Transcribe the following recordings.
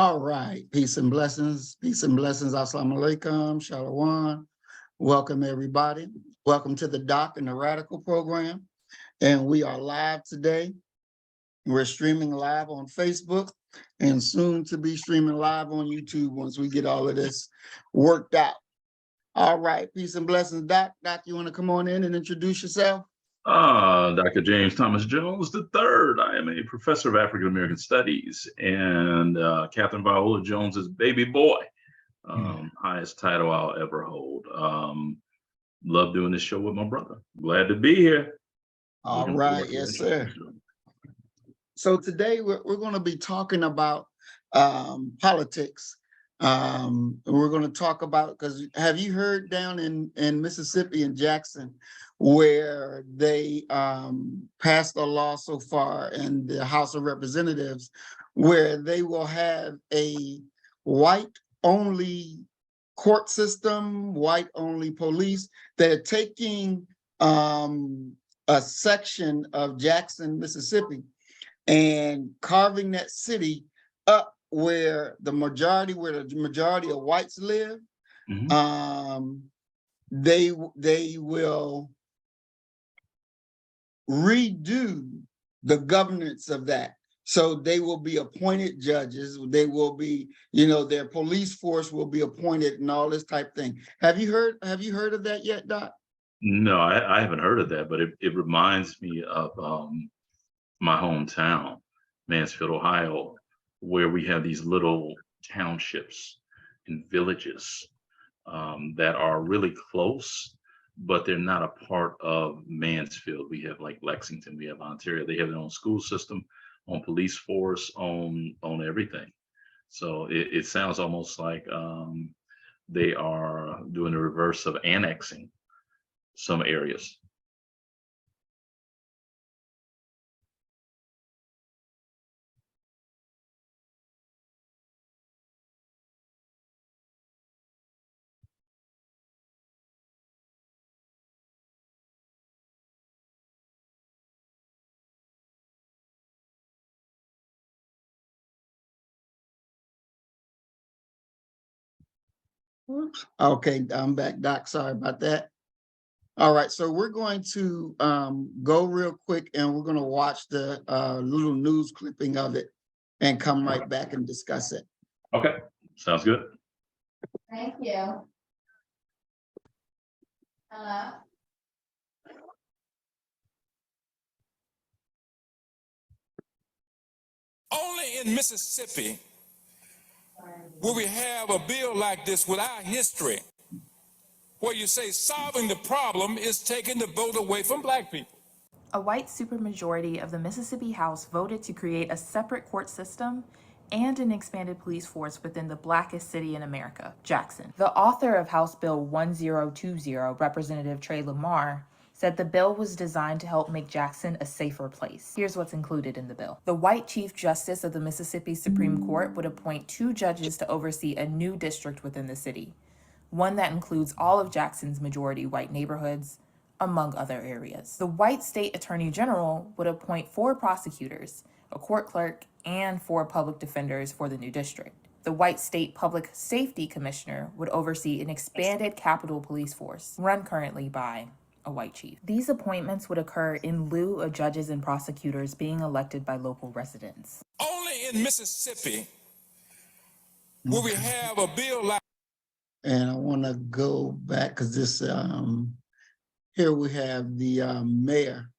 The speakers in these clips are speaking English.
All right, peace and blessings, assalamu alaikum, shalom. Welcome everybody. Welcome to the Doc and the Radical program. And we are live today. We're streaming live on Facebook and soon to be streaming live on YouTube once we get all of this worked out. All right, peace and blessings, Doc. Doc, you want to come on in and introduce yourself? Dr. James Thomas Jones III. I am a professor of African American Studies and Catherine Viola Jones's baby boy. Highest title I'll ever hold. Love doing this show with my brother. Glad to be here. All right, yes, sir. So today we're going to be talking about politics. We're going to talk about, because have you heard down in Mississippi in Jackson where they passed a law so far in the House of Representatives where they will have a white-only court system, white-only police. They're taking a section of Jackson, Mississippi, and carving that city up where the majority of whites live. They will redo the governance of that. So they will be appointed judges. They will be, their police force will be appointed and all this type thing. Have you heard of that yet, Doc? No, I haven't heard of that, but it reminds me of my hometown, Mansfield, Ohio, where we have these little townships and villages that are really close, but they're not a part of Mansfield. We have like Lexington, we have Ontario, they have their own school system, own police force, own everything. So it sounds almost like they are doing the reverse of annexing some areas. Okay, I'm back, Doc. Sorry about that. All right, so we're going to go real quick and we're going to watch the little news clipping of it and come right back and discuss it. Okay, sounds good. Thank you. Hello. Only in Mississippi will we have a bill like this with our history, where you say solving the problem is taking the vote away from Black people. A white supermajority of the Mississippi House voted to create a separate court system and an expanded police force within the blackest city in America, Jackson. The author of House Bill 1020, Representative Trey Lamar, said the bill was designed to help make Jackson a safer place. Here's what's included in the bill. The white Chief Justice of the Mississippi Supreme Court would appoint 2 judges to oversee a new district within the city, one that includes all of Jackson's majority white neighborhoods, among other areas. The white state attorney general would appoint 4 prosecutors, a court clerk, and 4 public defenders for the new district. The white state public safety commissioner would oversee an expanded Capitol Police Force, run currently by a white chief. These appointments would occur in lieu of judges and prosecutors being elected by local residents. Only in Mississippi will we have a bill like. And I want to go back because this, here we have the mayor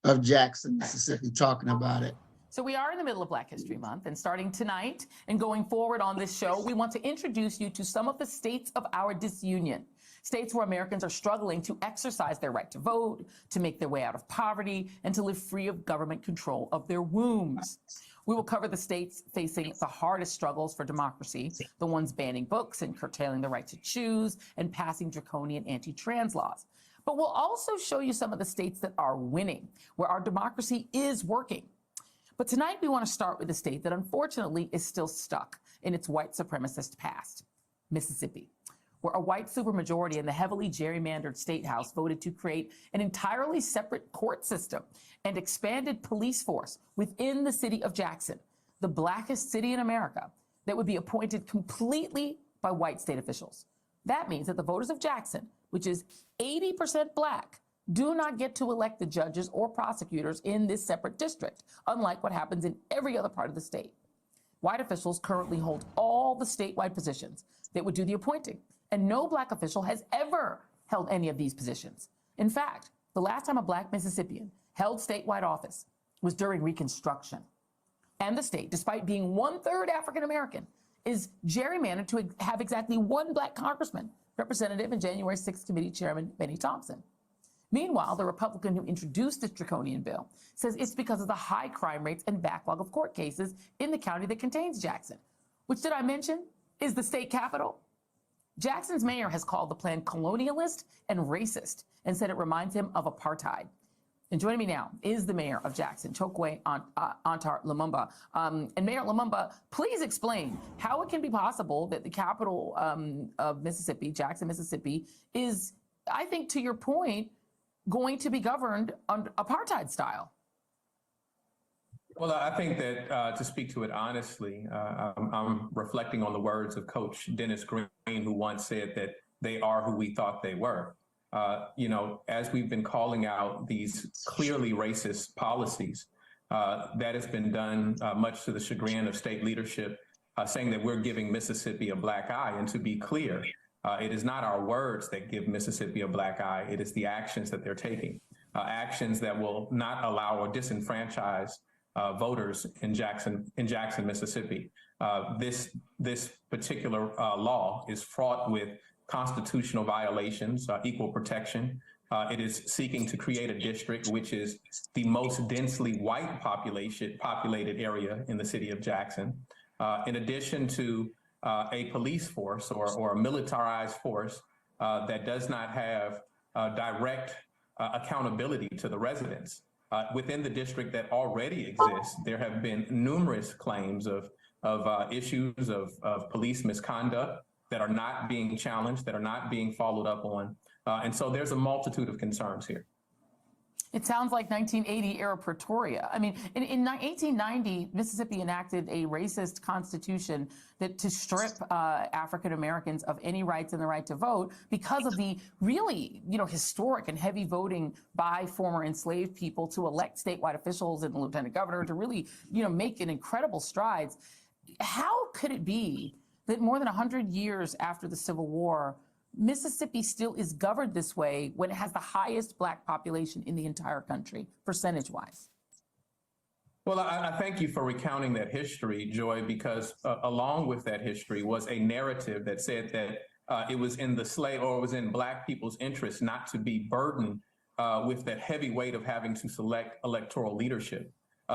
of Jackson, Mississippi, talking about it. So we are in the middle of Black History Month, and starting tonight and going forward on this show, we want to introduce you to some of the states of our disunion. States where Americans are struggling to exercise their right to vote, to make their way out of poverty, and to live free of government control of their wombs. We will cover the states facing the hardest struggles for democracy, the ones banning books and curtailing the right to choose and passing draconian anti-trans laws. But we'll also show you some of the states that are winning, where our democracy is working. But tonight we want to start with a state that unfortunately is still stuck in its white supremacist past, Mississippi, where a white supermajority in the heavily gerrymandered state house voted to create an entirely separate court system and expanded police force within the city of Jackson, the blackest city in America, that would be appointed completely by white state officials. That means that the voters of Jackson, which is 80% Black, do not get to elect the judges or prosecutors in this separate district, unlike what happens in every other part of the state. White officials currently hold all the statewide positions that would do the appointing, and no Black official has ever held any of these positions. In fact, the last time a Black Mississippian held statewide office was during Reconstruction. And the state, despite being 1/3 African-American, is gerrymandered to have exactly one Black congressman, Representative and January 6th Committee Chairman Benny Thompson. Meanwhile, the Republican who introduced this draconian bill says it's because of the high crime rates and backlog of court cases in the county that contains Jackson, which, did I mention, is the state capital. Jackson's mayor has called the plan colonialist and racist and said it reminds him of apartheid. And joining me now is the mayor of Jackson, Chokwe Antar Lumumba. And Mayor Lumumba, please explain how it can be possible that the capital of Mississippi, Jackson, Mississippi, is, I think, to your point, going to be governed on apartheid style. Well, I think that to speak to it honestly, I'm reflecting on the words of Coach Dennis Green, who once said that they are who we thought they were. As we've been calling out these clearly racist policies, that has been done much to the chagrin of state leadership, saying that we're giving Mississippi a black eye. And to be clear, it is not our words that give Mississippi a black eye. It is the actions that they're taking, actions that will not allow or disenfranchise voters in Jackson, Mississippi. This particular law is fraught with constitutional violations, equal protection. It is seeking to create a district which is the most densely white populated area in the city of Jackson. In addition to a police force or a militarized force that does not have direct accountability to the residents. Within the district that already exists, there have been numerous claims of issues of police misconduct that are not being challenged, that are not being followed up on. And so there's a multitude of concerns here. It sounds like 1980 era Pretoria. I mean, in 1890, Mississippi enacted a racist constitution that to strip African Americans of any rights and the right to vote because of the really, historic and heavy voting by former enslaved people to elect statewide officials and the lieutenant governor to really, make an incredible strides. How could it be that more than 100 years after the Civil War, Mississippi still is governed this way when it has the highest Black population in the entire country, percentage-wise? Well, I thank you for recounting that history, Joy, because along with that history was a narrative that said that it was in it was in Black people's interest not to be burdened with that heavy weight of having to select electoral leadership,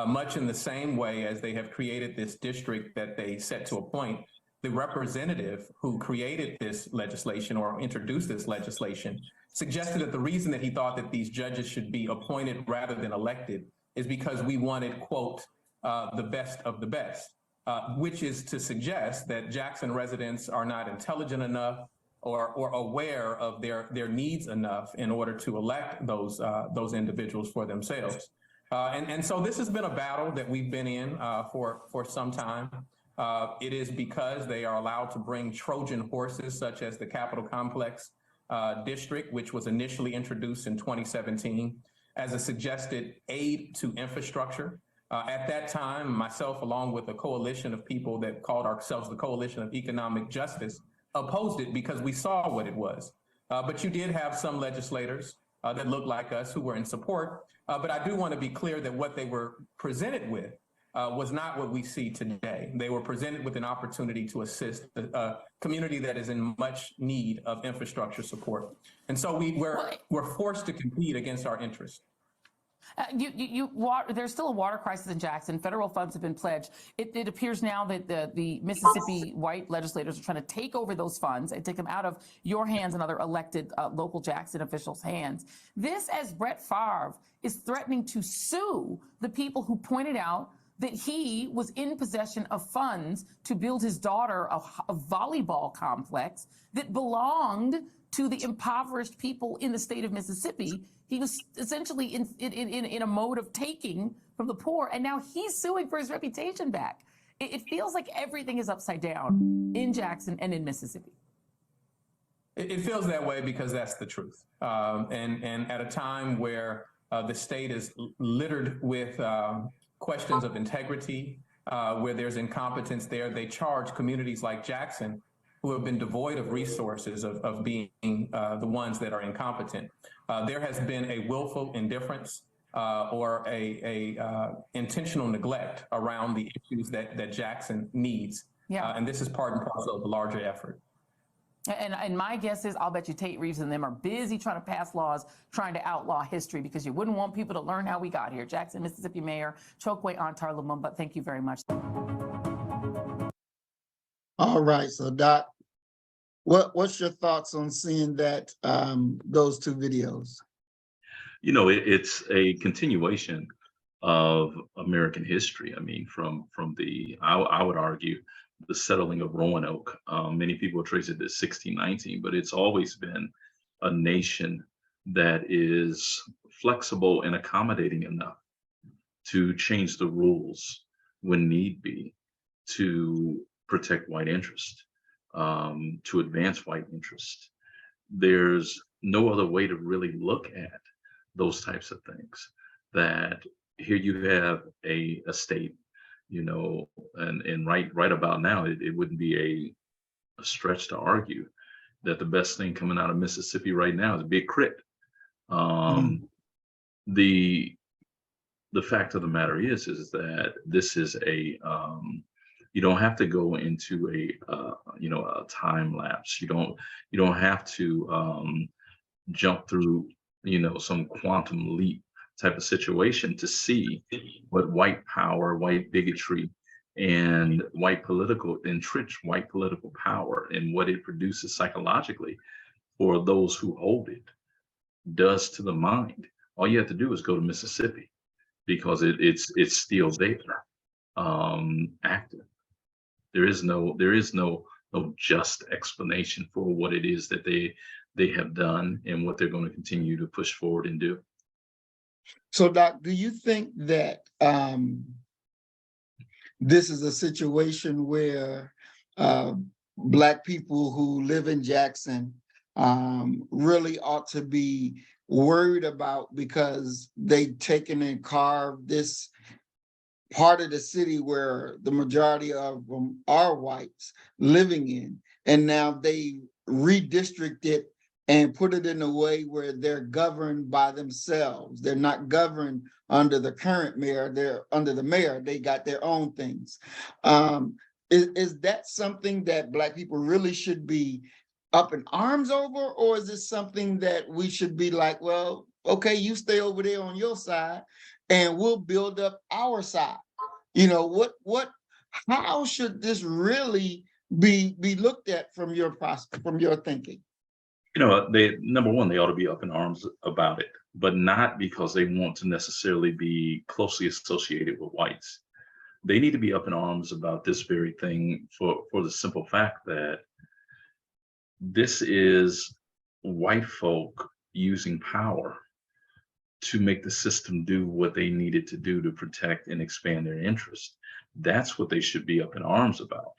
much in the same way as they have created this district that they set to appoint. The representative who created this legislation or introduced this legislation suggested that the reason that he thought that these judges should be appointed rather than elected is because we wanted, quote, the best of the best, which is to suggest that Jackson residents are not intelligent enough or aware of their needs enough in order to elect those individuals for themselves. And so this has been a battle that we've been in for some time. It is because they are allowed to bring Trojan horses such as the Capitol Complex district, which was initially introduced in 2017 as a suggested aid to infrastructure. At that time, myself, along with a coalition of people that called ourselves the Coalition of Economic Justice, opposed it because we saw what it was. But you did have some legislators that looked like us who were in support. But I do want to be clear that what they were presented with was not what we see today. They were presented with an opportunity to assist a community that is in much need of infrastructure support. And so we're forced to compete against our interests. There's still a water crisis in Jackson. Federal funds have been pledged. It appears now that the Mississippi white legislators are trying to take over those funds and take them out of your hands and other elected local Jackson officials' hands. This, as Brett Favre is threatening to sue the people who pointed out that he was in possession of funds to build his daughter a volleyball complex that belonged to the impoverished people in the state of Mississippi. He was essentially in a mode of taking from the poor, and now he's suing for his reputation back. It feels like everything is upside down in Jackson and in Mississippi. It feels that way because that's the truth. And at a time where the state is littered with questions of integrity, where there's incompetence there, they charge communities like Jackson, who have been devoid of resources, of being the ones that are incompetent. There has been a willful indifference or a intentional neglect around the issues that Jackson needs. Yeah. And this is part and parcel of the larger effort. And my guess is I'll bet you Tate Reeves and them are busy trying to pass laws, trying to outlaw history, because you wouldn't want people to learn how we got here. Jackson, Mississippi Mayor Chokwe Antar Lumumba, thank you very much. All right, so Doc, what's your thoughts on seeing that those two videos? You know, it's a continuation of American history. I mean, from I would argue, the settling of Roanoke. Many people trace it to 1619, but it's always been a nation that is flexible and accommodating enough to change the rules when need be to protect white interest, to advance white interest. There's no other way to really look at those types of things. That here you have a state, you know, and right about now, it wouldn't be a stretch to argue that the best thing coming out of Mississippi right now is Big Crit. The fact of the matter is that this is you don't have to go into a time lapse. You don't have to jump through, some quantum leap type of situation to see what white power, white bigotry, and entrenched white political power and what it produces psychologically for those who hold it does to the mind. All you have to do is go to Mississippi, because it's still there, active. There is no just explanation for what it is that they have done and what they're going to continue to push forward and do. So, Doc, do you think that this is a situation where Black people who live in Jackson really ought to be worried about, because they've taken and carved this part of the city where the majority of them are whites living in, and now they redistrict it and put it in a way where they're governed by themselves. They're not governed under the current mayor, they're under the mayor, they got their own things. Is that something that Black people really should be up in arms over, or is it something that we should be like, well, okay, you stay over there on your side and we'll build up our side? How should this really be looked at from your thinking? Number one, they ought to be up in arms about it, but not because they want to necessarily be closely associated with whites. They need to be up in arms about this very thing for the simple fact that this is white folk using power to make the system do what they needed to do to protect and expand their interests. That's what they should be up in arms about.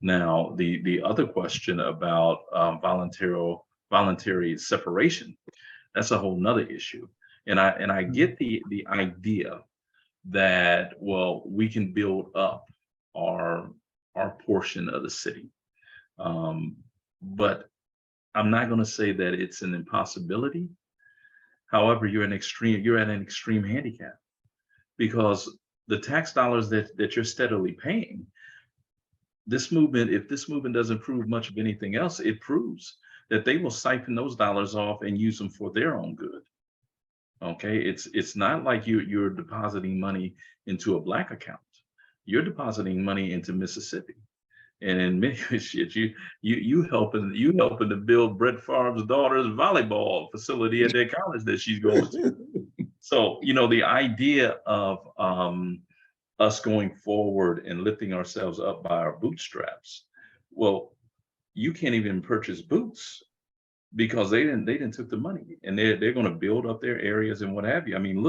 Now, the other question about voluntary separation, that's a whole nother issue. And I get the idea that, well, we can build up our portion of the city. But I'm not going to say that it's an impossibility. However, you're at an extreme handicap, because the tax dollars that you're steadily paying, if this movement doesn't prove much of anything else, it proves that they will siphon those dollars off and use them for their own good. Okay, it's not like you're depositing money into a Black account. You're depositing money into Mississippi. And in many ways, you helping to build Brett Favre's daughter's volleyball facility at that college that she's going to. So, the idea of us going forward and lifting ourselves up by our bootstraps, well, you can't even purchase boots because they didn't took the money, and they're going to build up their areas and what have you. I mean,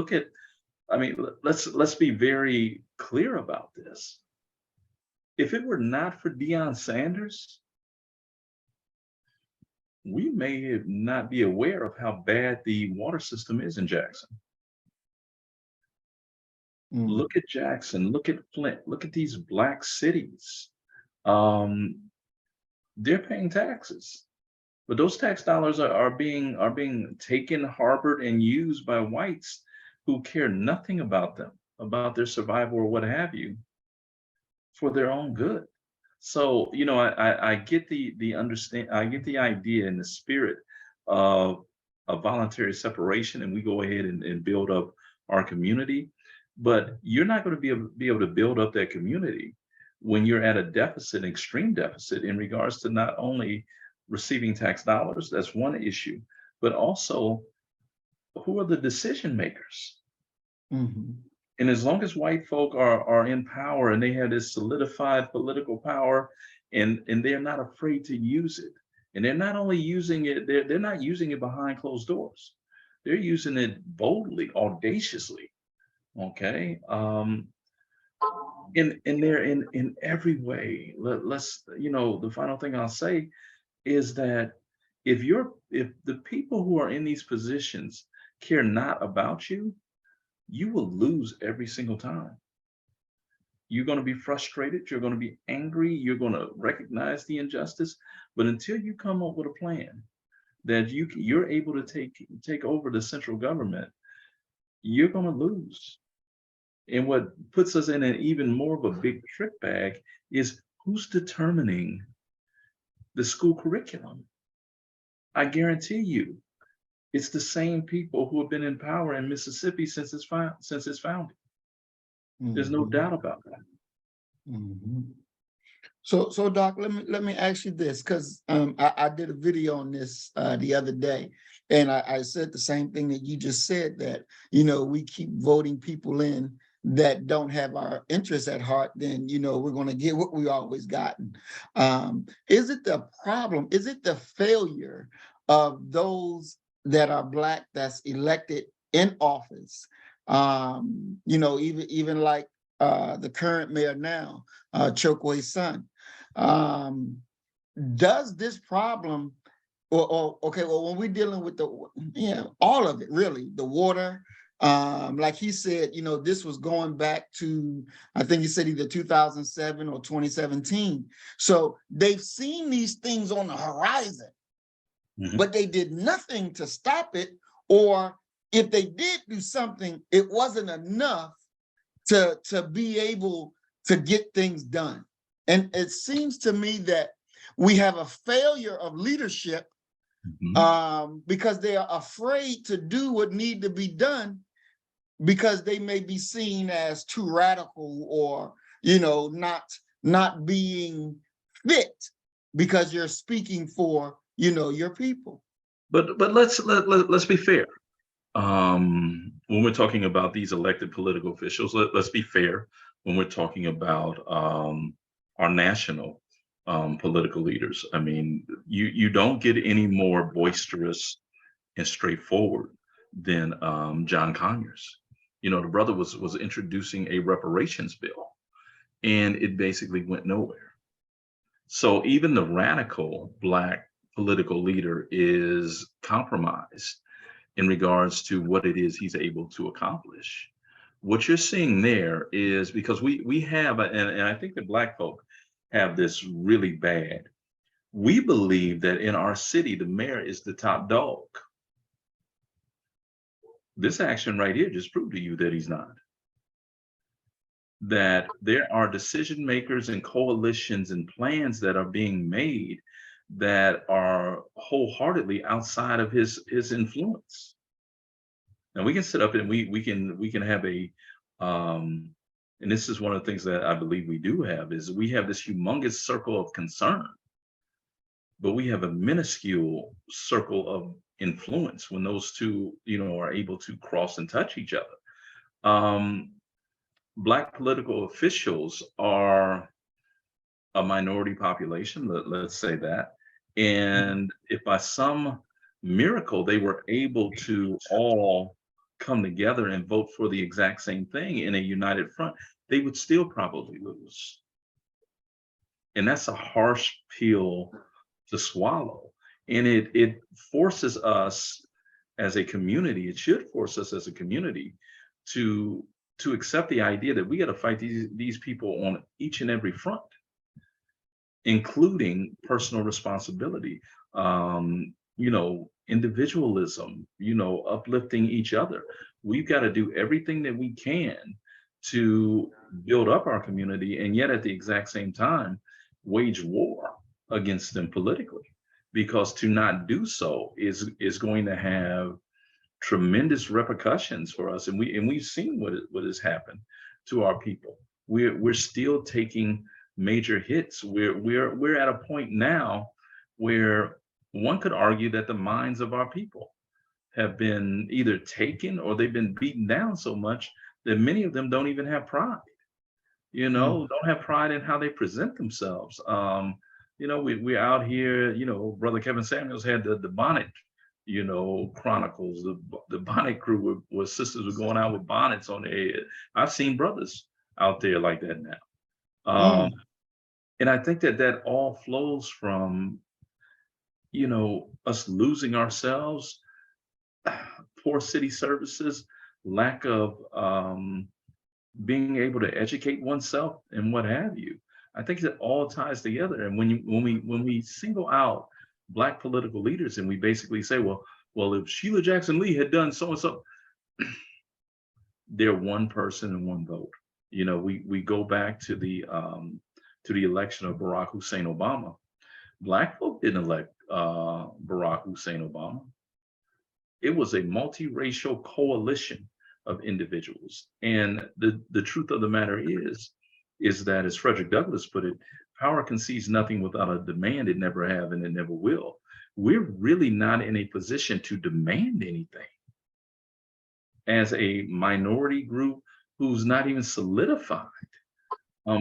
let's be very clear about this. if it were not for Deion Sanders, we may not be aware of how bad the water system is in Jackson. Look at Jackson, look at Flint, look at these Black cities. They're paying taxes, but those tax dollars are being taken, harbored, and used by whites who care nothing about them, about their survival or what have you, for their own good. So, you know, I get the I get the idea and the spirit of a voluntary separation, and we go ahead and build up our community. But you're not going to be able to build up that community when you're at a deficit, extreme deficit, in regards to not only receiving tax dollars, that's one issue, but also who are the decision makers? And as long as white folk are in power and they have this solidified political power, and they're not afraid to use it, and they're not only using it, they're not using it behind closed doors. They're using it boldly, audaciously. Okay. And they're in every way. Let's, you know, the final thing I'll say is that if the people who are in these positions care not about you, you will lose every single time. You're going to be frustrated. You're going to be angry. You're going to recognize the injustice. But until you come up with a plan that you're able to take over the central government, you're going to lose. And what puts us in an even more of a big trick bag is who's determining the school curriculum. I guarantee you, it's the same people who have been in power in Mississippi since its founding. There's no doubt about that. So Doc, let me ask you this, because I did a video on this the other day, and I said the same thing that you just said, that, you know, we keep voting people in that don't have our interests at heart, then, you know, we're going to get what we always gotten. Is it the problem? Is it the failure of those that are Black that's elected in office? You know, even like the current mayor now, Chokwe's son. Does this problem, or okay, well, when we're dealing with all of it, really, the water, like he said, you know, this was going back to, I think he said either 2007 or 2017. So they've seen these things on the horizon, but they did nothing to stop it, or if they did do something, it wasn't enough to be able to get things done. And it seems to me that we have a failure of leadership because they are afraid to do what need to be done, because they may be seen as too radical, or, you know, not being fit because you're speaking for, you know, your people. But let's be fair. When we're talking about these elected political officials, let's be fair. When we're talking about our national political leaders, I mean, you don't get any more boisterous and straightforward than John Conyers. You know, the brother was introducing a reparations bill, and it basically went nowhere. So even the radical Black political leader is compromised in regards to what it is he's able to accomplish. What you're seeing there is, because we have, and I think that Black folk have this really bad, we believe that in our city, the mayor is the top dog. This action right here just proved to you that he's not. That there are decision makers and coalitions and plans that are being made that are wholeheartedly outside of his influence. Now we can sit up and we can have a and this is one of the things that I believe we do have, is we have this humongous circle of concern, but we have a minuscule circle of influence when those two, you know, are able to cross and touch each other. Black political officials are a minority population, let's say that. And if by some miracle they were able to all come together and vote for the exact same thing in a united front, they would still probably lose. And that's a harsh pill to swallow. And it forces us as a community, it should force us as a community to accept the idea that we got to fight these people on each and every front, including personal responsibility, individualism, uplifting each other. We've got to do everything that we can to build up our community, and yet at the exact same time, wage war against them politically, because to not do so is going to have tremendous repercussions for us. And we've seen what has happened to our people. We're still taking major hits. We're at a point now where one could argue that the minds of our people have been either taken or they've been beaten down so much that many of them don't even have pride. Don't have pride in how they present themselves. We're out here, Brother Kevin Samuels had the Bonnet, Chronicles, the Bonnet crew where sisters were going out with bonnets on their head. I've seen brothers out there like that now. And I think that all flows from, us losing ourselves, poor city services, lack of being able to educate oneself and what have you. I think it all ties together. And when we single out Black political leaders and we basically say, well, if Sheila Jackson Lee had done so and so, they're one person and one vote. We go back to the election of Barack Hussein Obama. Black folk didn't elect Barack Hussein Obama. It was a multiracial coalition of individuals. And the truth of the matter is that, as Frederick Douglass put it, power concedes nothing without a demand. It never have and it never will. We're really not in a position to demand anything as a minority group who's not even solidified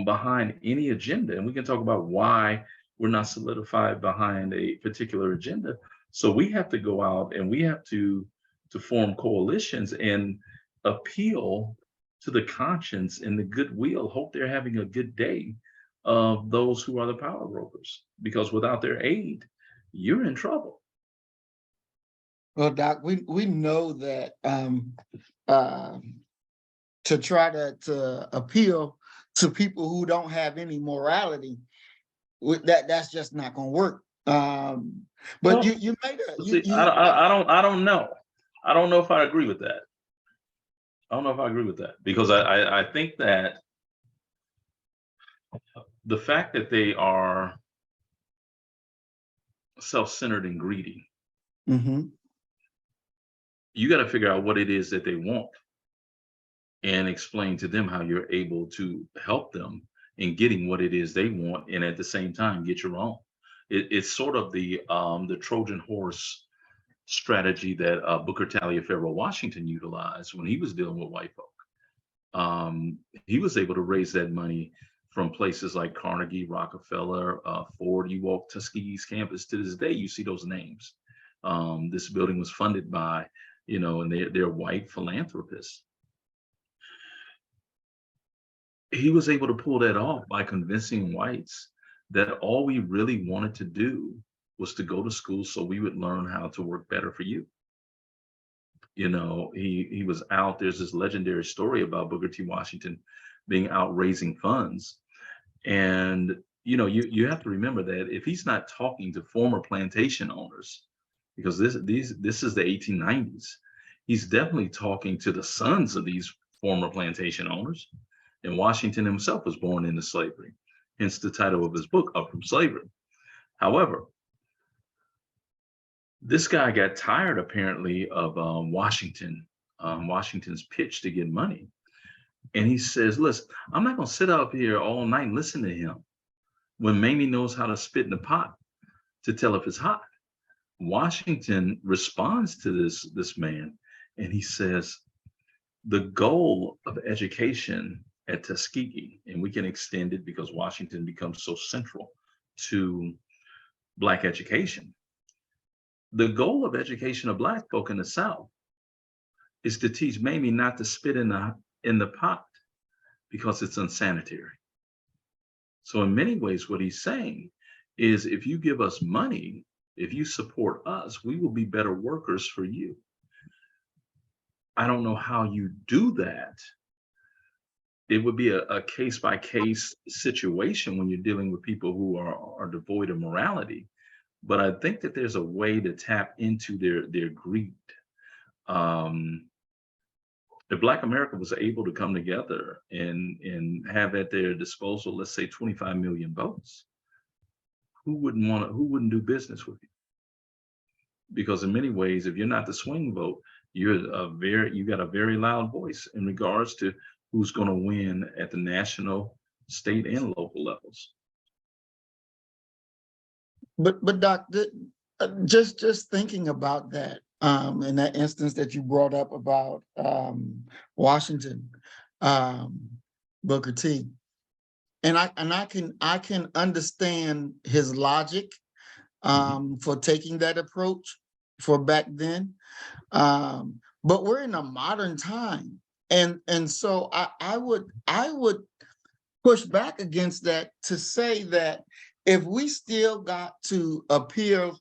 behind any agenda. And we can talk about why we're not solidified behind a particular agenda. So we have to go out and we have to form coalitions and appeal to the conscience and the goodwill, hope they're having a good day, of those who are the power brokers, because without their aid, you're in trouble. Well, Doc, we know that to try to appeal to people who don't have any morality, that's just not going to work. But Well, you made a. I don't know. I don't know if I agree with that. I don't know if I agree with that, because I think that the fact that they are self-centered and greedy, you got to figure out what it is that they want and explain to them how you're able to help them in getting what it is they want, and at the same time get your own. It's sort of the Trojan horse strategy that Booker Taliaferro Washington utilized when he was dealing with white folk. He was able to raise that money from places like Carnegie, Rockefeller, Ford. You walk Tuskegee's campus to this day, you see those names. This building was funded by, and they're white philanthropists. He was able to pull that off by convincing whites that all we really wanted to do was to go to school so we would learn how to work better for you. He was out. There's this legendary story about Booker T. Washington being out raising funds. And, you have to remember that if he's not talking to former plantation owners, because this is the 1890s, he's definitely talking to the sons of these former plantation owners. And Washington himself was born into slavery, hence the title of his book, Up From Slavery. However, this guy got tired, apparently, of Washington's pitch to get money. And he says, listen, I'm not going to sit up here all night and listen to him when Mamie knows how to spit in the pot to tell if it's hot. Washington responds to this man, and he says, the goal of education at Tuskegee, and we can extend it because Washington becomes so central to Black education. The goal of education of Black folk in the South is to teach Mamie not to spit in the pot because it's unsanitary. So in many ways, what he's saying is if you give us money, if you support us, we will be better workers for you. I don't know how you do that. It would be a case by case situation when you're dealing with people who are devoid of morality. But I think that there's a way to tap into their greed. If Black America was able to come together and have at their disposal, let's say 25 million votes, who wouldn't do business with you? Because in many ways, if you're not the swing vote, you got a very loud voice in regards to who's going to win at the national, state, and local levels. But Doc, just thinking about that, in that instance that you brought up about Washington, Booker T, and I can understand his logic for taking that approach for back then, but we're in a modern time, and so I would push back against that to say that if we still got to appeal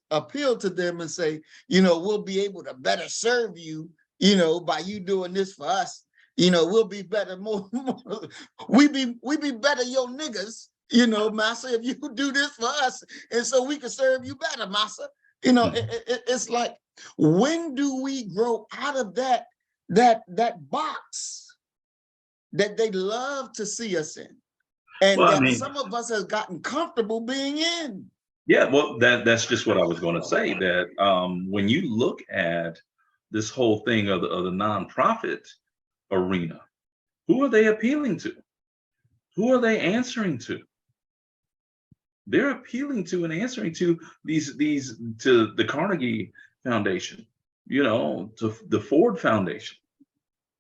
to them and say, we'll be able to better serve you, by you doing this for us, we'll be better, we be better, your niggas, massa, if you do this for us, and so we can serve you better, massa. It's like, when do we grow out of that box that they love to see us in? And well, some of us have gotten comfortable being in. Yeah, well, that's just what I was going to say, that when you look at this whole thing of the nonprofit arena, who are they appealing to? Who are they answering to? They're appealing to and answering to to the Carnegie Foundation, to the Ford Foundation.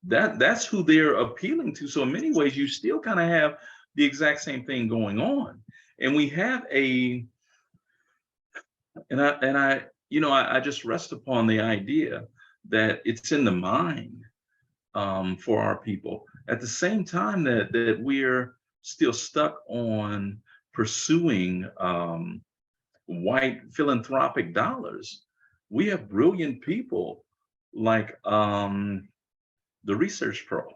That's who they're appealing to. So in many ways, you still kind of have the exact same thing going on. And we have I just rest upon the idea that it's in the mind for our people. At the same time that we're still stuck on pursuing white philanthropic dollars, we have brilliant people like the Research Pro,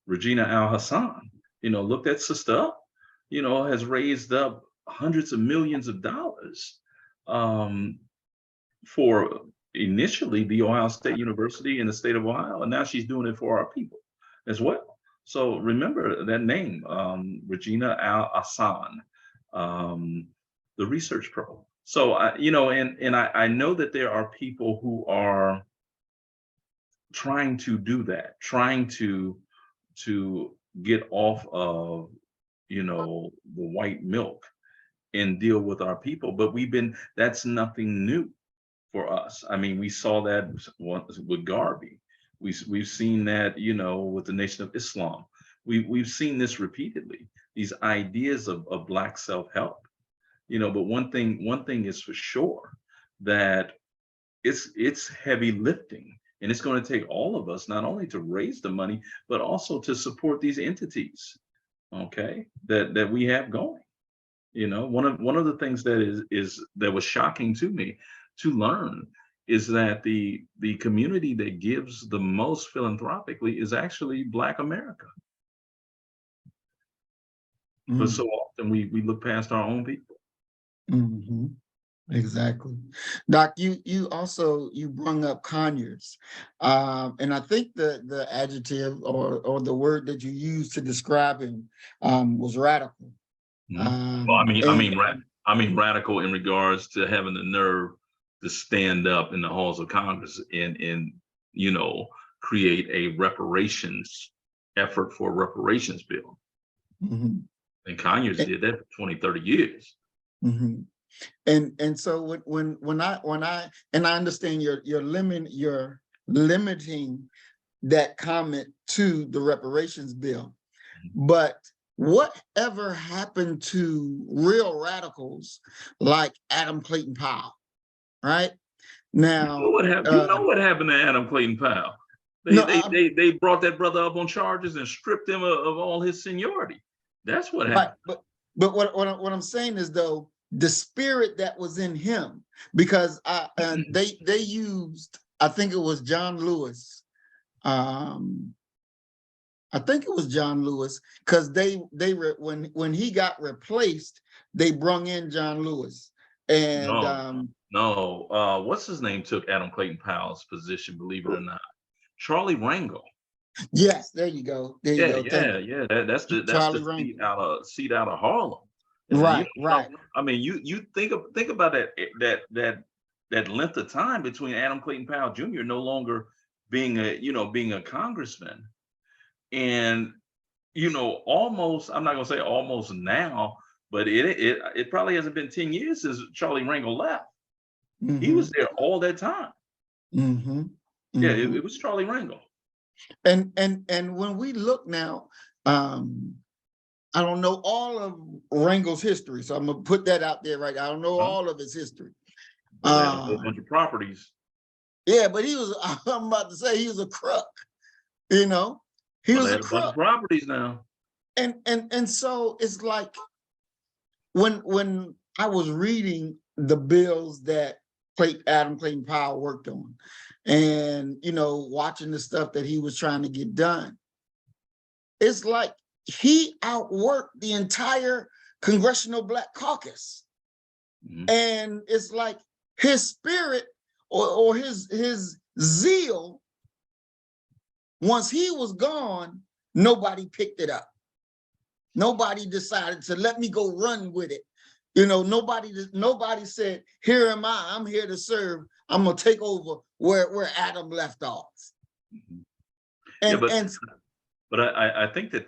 Regina Al-Hassan, looked at sister, has raised up hundreds of millions of dollars for initially the Ohio State University in the state of Ohio, and now she's doing it for our people as well. So remember that name, Regina Al-Hassan, the Research Pro. So I know that there are people who are trying to do that, trying to get off of the white milk and deal with our people, but that's nothing new for us. I mean, we saw that with Garvey. We've seen that with the Nation of Islam. We've seen this repeatedly, these ideas of Black self-help, but one thing is for sure, that it's heavy lifting. And it's going to take all of us not only to raise the money, but also to support these entities, okay, that we have going. One of the things that was shocking to me to learn is that the community that gives the most philanthropically is actually Black America. But so often we look past our own people. Mm-hmm. Exactly. Doc, you also brung up Conyers, and I think the adjective or the word that you used to describe him was radical. Well, I mean radical in regards to having the nerve to stand up in the halls of Congress and create a reparations effort for a reparations bill. Mm-hmm. And Conyers did that for 20, 30 years. Mm-hmm. And so when I understand you're limiting that comment to the reparations bill, but whatever happened to real radicals like Adam Clayton Powell, right? Now, what happened to Adam Clayton Powell? They brought that brother up on charges and stripped him of all his seniority. That's what happened. But what I'm saying is though, the spirit that was in him, because they used, I think it was John Lewis. I think it was John Lewis, because when he got replaced, they brung in John Lewis. And No, what's his name took Adam Clayton Powell's position, believe it or not. Charlie Rangel. yes, there you go. There you go. Thank you. That's the Charlie seat out of Harlem. Right, right. I mean, you think about that length of time between Adam Clayton Powell Jr. no longer being a congressman, and almost, I'm not gonna say almost now, but it probably hasn't been 10 years since Charlie Rangel left. He was there all that time. Mm-hmm. Yeah, it was Charlie Rangel. And when we look now, I don't know all of Rangel's history, so I'm gonna put that out there, right? I don't know all of his history. They had a whole bunch of properties. Yeah, but he was, I'm about to say he was a crook, He was a Bunch crook. of properties now. And so it's like when I was reading the bills that Adam Clayton Powell worked on, and watching the stuff that he was trying to get done, it's like he outworked the entire Congressional Black Caucus. Mhm. And it's like his spirit or his zeal, once he was gone, nobody picked it up. Nobody decided to let me go run with it. Nobody said, here am I, I'm here to serve. I'm gonna take over where Adam left off. Mm-hmm. But I think that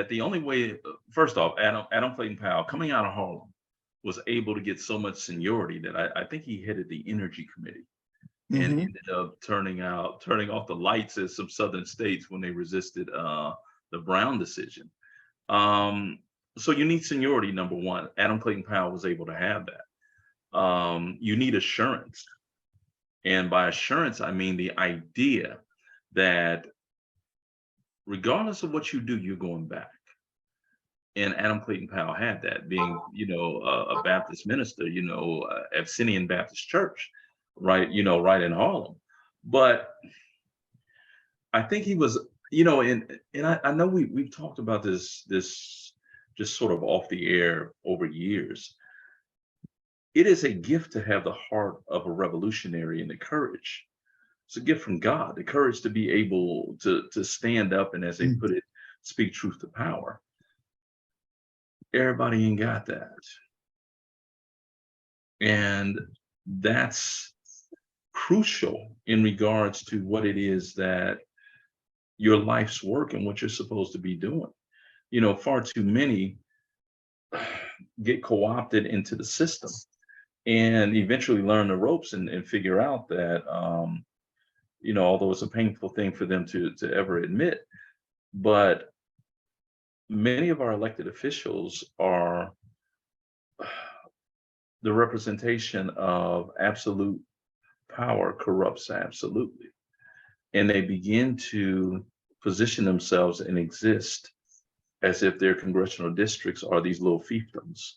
the only way, first off, Adam Clayton Powell coming out of Harlem was able to get so much seniority that I think he headed the Energy Committee and ended up turning off the lights in some southern states when they resisted the Brown decision. So you need seniority, number one. Adam Clayton Powell was able to have that. You need assurance. And by assurance, I mean the idea that regardless of what you do, you're going back. And Adam Clayton Powell had that, being, a Baptist minister, Abyssinian Baptist Church, right in Harlem. But I think he was, and I know we've talked about this just sort of off the air over years. It is a gift to have the heart of a revolutionary and the courage. It's a gift from God, the courage to be able to stand up and, as they put it, speak truth to power. Everybody ain't got that. And that's crucial in regards to what it is that your life's work and what you're supposed to be doing. Far too many get co-opted into the system and eventually learn the ropes and figure out that, although it's a painful thing for them to ever admit, but many of our elected officials are the representation of absolute power corrupts absolutely. And they begin to position themselves and exist as if their congressional districts are these little fiefdoms.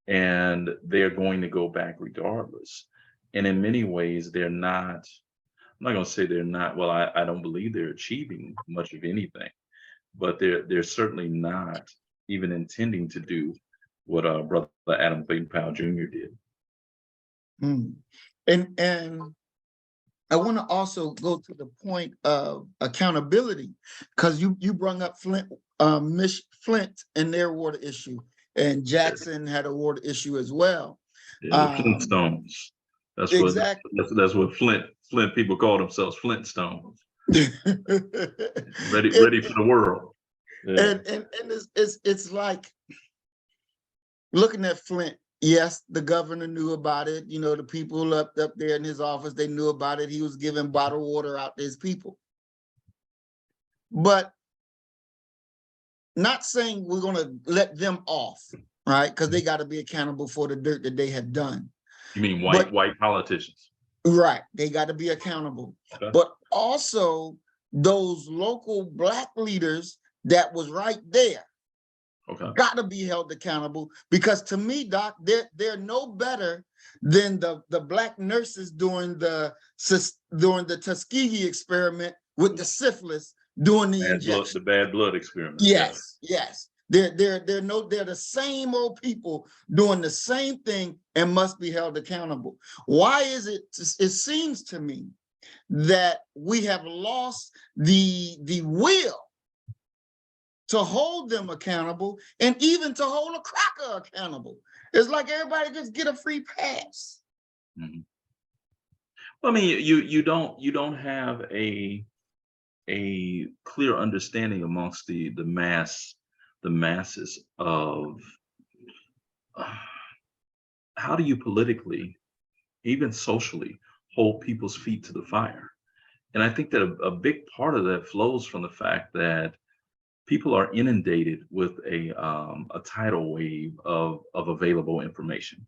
And they're going to go back regardless. And in many ways, they're not, I'm not going to say they're not, well, I don't believe they're achieving much of anything, but they're certainly not even intending to do what Brother Adam Clayton Powell Jr. did. And I want to also go to the point of accountability, because you brought up Flint and their water issue, and Jackson had a water issue as well. Yeah, the Flintstones. That's exactly that's what Flint people call themselves, Flintstones. ready for the world. Yeah. And it's like looking at Flint. Yes, the governor knew about it. The people up there in his office, they knew about it. He was giving bottled water out to his people. But not saying we're going to let them off, right? Because they got to be accountable for the dirt that they have done. You mean white politicians? Right. They got to be accountable. Okay. But also those local Black leaders that was right there, Okay. Got to be held accountable, because to me, Doc, they're no better than the black nurses during the Tuskegee experiment with the syphilis during the injection. The bad blood experiment. Yes, yes. They're the same old people doing the same thing and must be held accountable. Why is it? It seems to me that we have lost the will to hold them accountable, and even to hold a cracker accountable. It's like everybody just get a free pass. Mm-hmm. Well, I mean, you don't have a clear understanding amongst the masses of how do you politically, even socially, hold people's feet to the fire. And I think that a big part of that flows from the fact that people are inundated with a tidal wave of available information.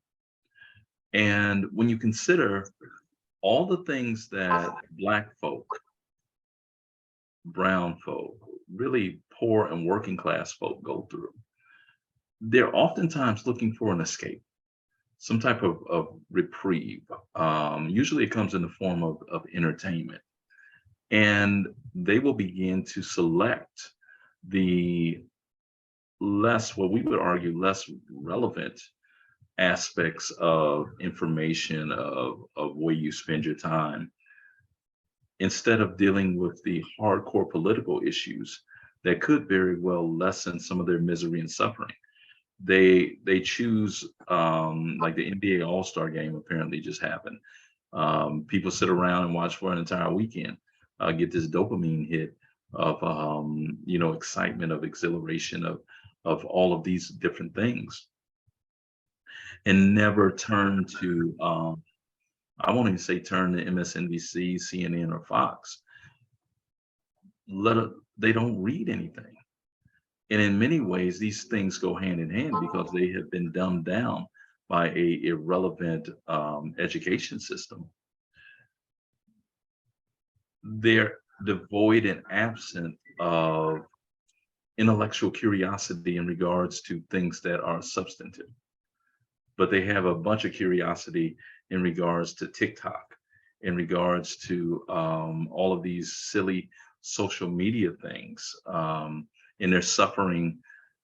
And when you consider all the things that Black folk, brown folk, really poor and working class folk go through, they're oftentimes looking for an escape, some type of reprieve. Usually it comes in the form of entertainment. And they will begin to select the less, what we would argue, less relevant aspects of information, of where you spend your time, instead of dealing with the hardcore political issues that could very well lessen some of their misery and suffering. They choose, like the NBA All-Star game apparently just happened. People sit around and watch for an entire weekend, get this dopamine hit of excitement, of exhilaration, of all of these different things, and never turn to I won't even say turn to MSNBC, CNN, or Fox. They don't read anything. And in many ways, these things go hand in hand because they have been dumbed down by a irrelevant education system. They're devoid and absent of intellectual curiosity in regards to things that are substantive. But they have a bunch of curiosity in regards to TikTok, in regards to all of these silly social media things. And their suffering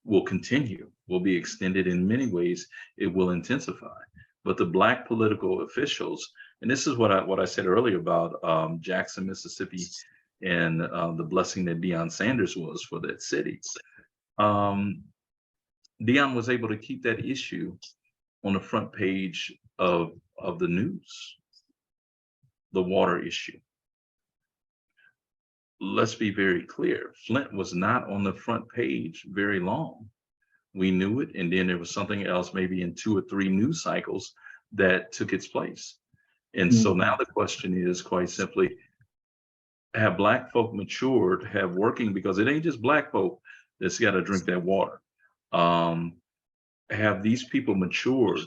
will continue, will be extended in many ways. It will intensify. But the Black political officials, and this is what I said earlier about Jackson, Mississippi, and the blessing that Deion Sanders was for that city. Deion was able to keep that issue on the front page of the news, the water issue. Let's be very clear. Flint was not on the front page very long. We knew it, and then there was something else maybe in 2 or 3 news cycles that took its place. And so now the question is quite simply, have Black folk matured, have working, because it ain't just Black folk that's got to drink that water. Have these people matured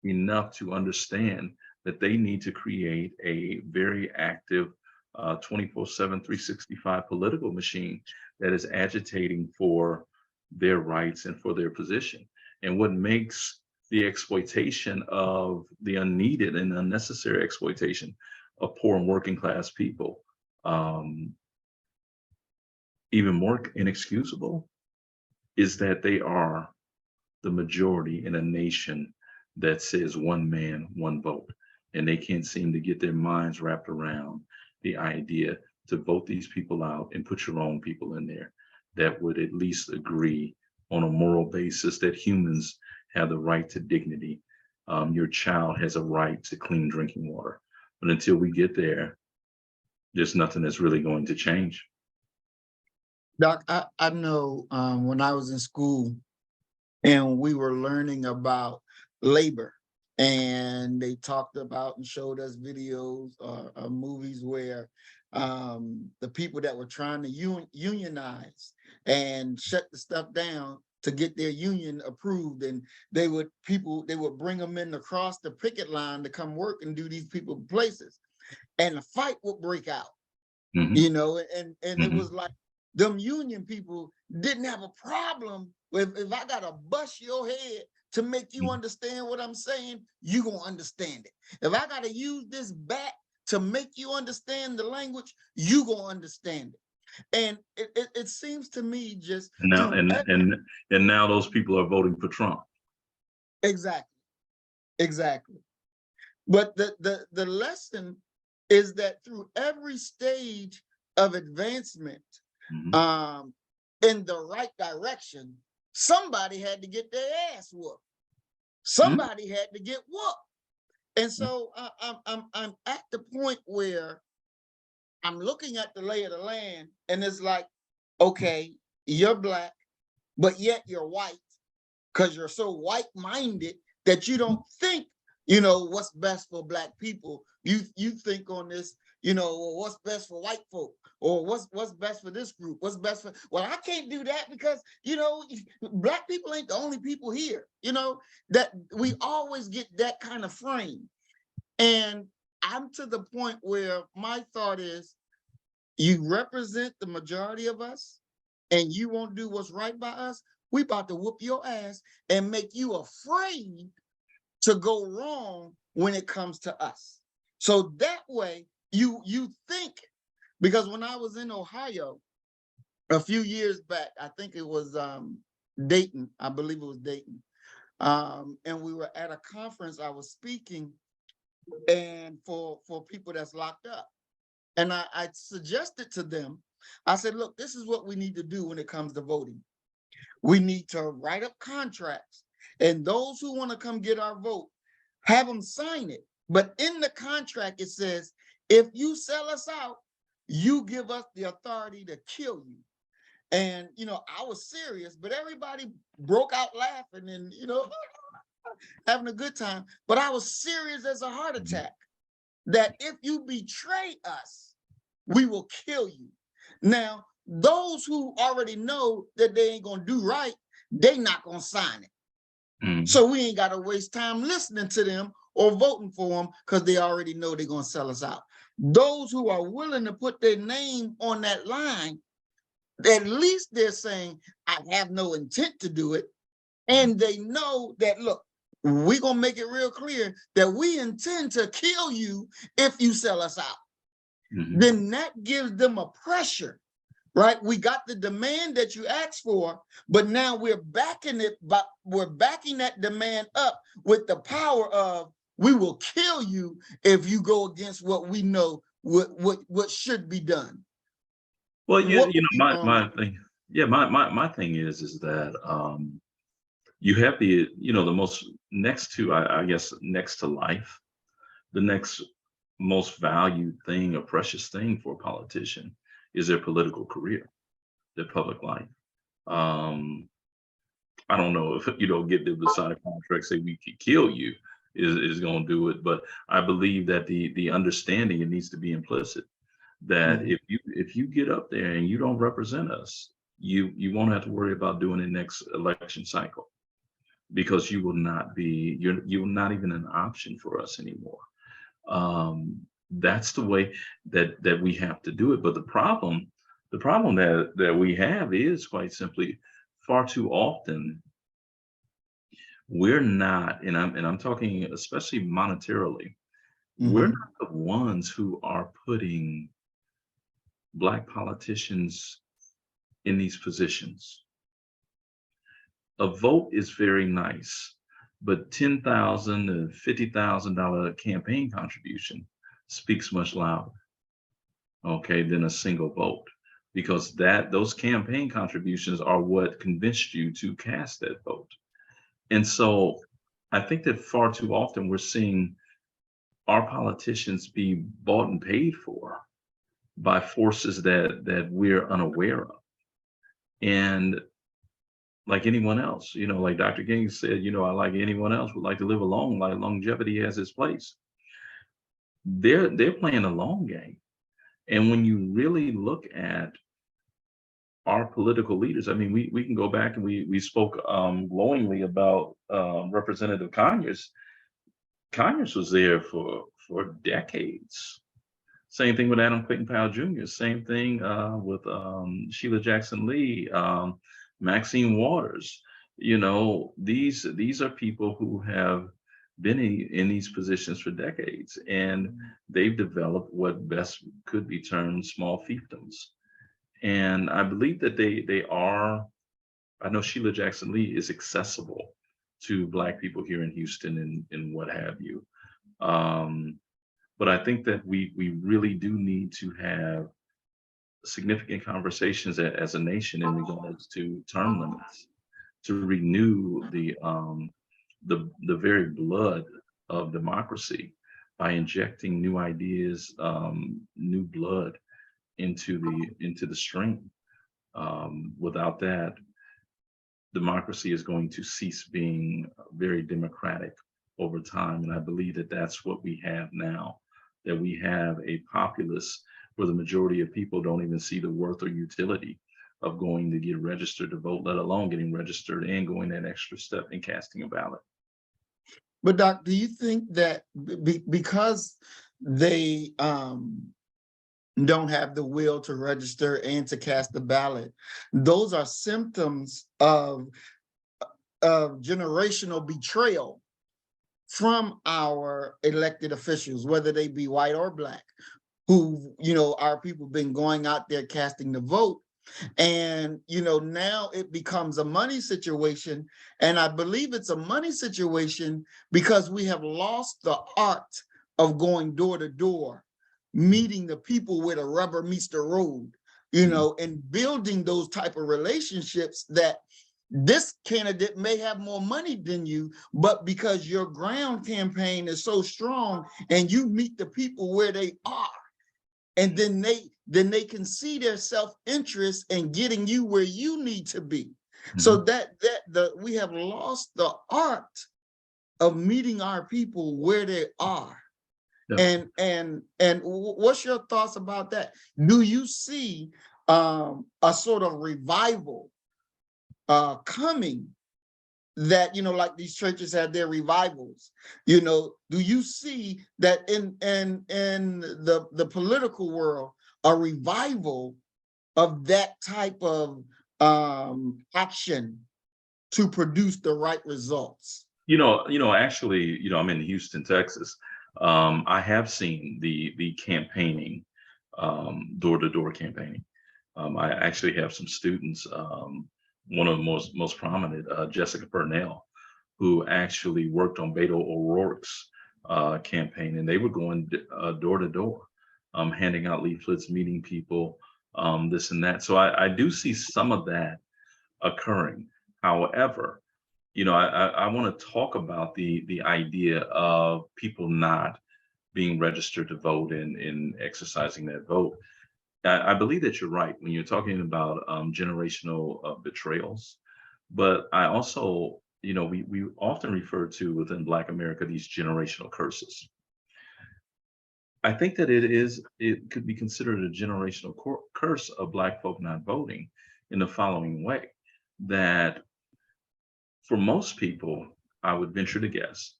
enough to understand that they need to create a very active 24/7, 365 political machine that is agitating for their rights and for their position? And what makes the exploitation of the unneeded and unnecessary exploitation of poor and working class people even more inexcusable is that they are the majority in a nation that says one man, one vote. And they can't seem to get their minds wrapped around the idea to vote these people out and put your own people in there that would at least agree on a moral basis that humans have the right to dignity. Your child has a right to clean drinking water. But until we get there, there's nothing that's really going to change. Doc, I know when I was in school and we were learning about labor, and they talked about and showed us videos or movies where the people that were trying to unionize and shut the stuff down to get their union approved, and they would bring them in across the picket line to come work and do these people places, and a fight would break out. Mm-hmm. You know, and it was like them union people didn't have a problem with if I gotta bust your head to make you understand what I'm saying, you gonna understand it. If I gotta use this bat to make you understand the language, you gonna understand it. And it seems to me just And now, through and now those people are voting for Trump. exactly. But the lesson is that through every stage of advancement, Mhm. in the right direction, somebody had to get their ass whooped. Mhm. Somebody had to get whooped. And so I'm at the point where I'm looking at the lay of the land, and it's like, okay, you're black, but yet you're white, because you're so white-minded that you don't think, what's best for black people. You think on this, well, what's best for white folk, or what's best for this group, what's best for, well, I can't do that because, black people ain't the only people here, that we always get that kind of frame. And I'm to the point where my thought is, you represent the majority of us and you won't do what's right by us, we about to whoop your ass and make you afraid to go wrong when it comes to us. So that way you think, because when I was in Ohio a few years back, I think it was Dayton, I believe it was Dayton. And we were at a conference, I was speaking, and for people that's locked up. And I suggested to them, I said, look, this is what we need to do when it comes to voting. We need to write up contracts, and those who want to come get our vote, have them sign it. But in the contract, it says, if you sell us out, you give us the authority to kill you. And, I was serious, but everybody broke out laughing and, having a good time. But I was serious as a heart attack, that if you betray us, we will kill you. Now, those who already know that they ain't gonna do right, they not gonna sign it. Mhm. So we ain't gotta waste time listening to them or voting for them, because they already know they're gonna sell us out. Those who are willing to put their name on that line, at least they're saying, I have no intent to do it. And they know that, look, we're gonna make it real clear that we intend to kill you if you sell us out. Mhm. Then that gives them a pressure, right? We got the demand that you asked for, but now we're backing it, but we're backing that demand up with the power of, we will kill you if you go against what we know what should be done. Well, What my thing, yeah, my thing is that you have the, the most next to, I guess, next to life, the next most valued thing, a precious thing for a politician is their political career, their public life. Um, I don't know if get them to sign a contract say we could kill you is going to do it, but I believe that the understanding, it needs to be implicit that Mhm. if you get up there and you don't represent us, you won't have to worry about doing it next election cycle, because you will not be, you're not even an option for us anymore. That's the way that we have to do it. But the problem that we have is quite simply, far too often we're not, and I'm talking especially monetarily, we're Mhm. not the ones who are putting Black politicians in these positions. A vote is very nice, but $10,000 to $50,000 campaign contribution speaks much louder, okay, than a single vote, because those campaign contributions are what convinced you to cast that vote. And so I think that far too often we're seeing our politicians be bought and paid for by forces that we're unaware of. And like anyone else, like Dr. King said, I like anyone else would like to live a long life. Longevity has its place. They're playing a long game. And when you really look at our political leaders, I mean, we can go back and we spoke glowingly about Representative Conyers. Conyers was there for decades. Same thing with Adam Clayton Powell Jr. Same thing with Sheila Jackson Lee, Maxine Waters. You know, these are people who have been in these positions for decades, and they've developed what best could be termed small fiefdoms. And I believe that they are. I know Sheila Jackson Lee is accessible to Black people here in Houston and what have you. But I think that we really do need to have significant conversations as a nation in regards to term limits, to renew the very blood of democracy by injecting new ideas, new blood into the stream. Without that, democracy is going to cease being very democratic over time. And I believe that that's what we have now, that we have a populace where the majority of people don't even see the worth or utility of going to get registered to vote, let alone getting registered and going that extra step in casting a ballot. But Doc, do you think that because they don't have the will to register and to cast the ballot, those are symptoms of generational betrayal from our elected officials, whether they be white or Black, who, you know, our people been going out there casting the vote. And, you know, now it becomes a money situation. And I believe it's a money situation because we have lost the art of going door to door, meeting the people where the rubber meets the road, you know, and building those type of relationships that this candidate may have more money than you, but because your ground campaign is so strong and you meet the people where they are, and then they can see their self-interest in getting you where you need to be. So we have lost the art of meeting our people where they are. Yeah. And what's your thoughts about that? Do you see a sort of revival coming, that, you know, like these churches have their revivals? You know, do you see that in the political world, a revival of that type of action to produce the right results? Actually, I'm in Houston, Texas. I have seen the campaigning, door-to-door campaigning. I actually have some students, one of the most prominent, Jessica Purnell, who actually worked on Beto O'Rourke's campaign, and they were going door to door, handing out leaflets, meeting people, this and that. So I do see some of that occurring. However, I want to talk about the idea of people not being registered to vote and exercising that vote. I believe that you're right when you're talking about generational betrayals, but I also, we often refer to within Black America these generational curses. I think that it could be considered a generational curse of Black folk not voting in the following way, that for most people, I would venture to guess,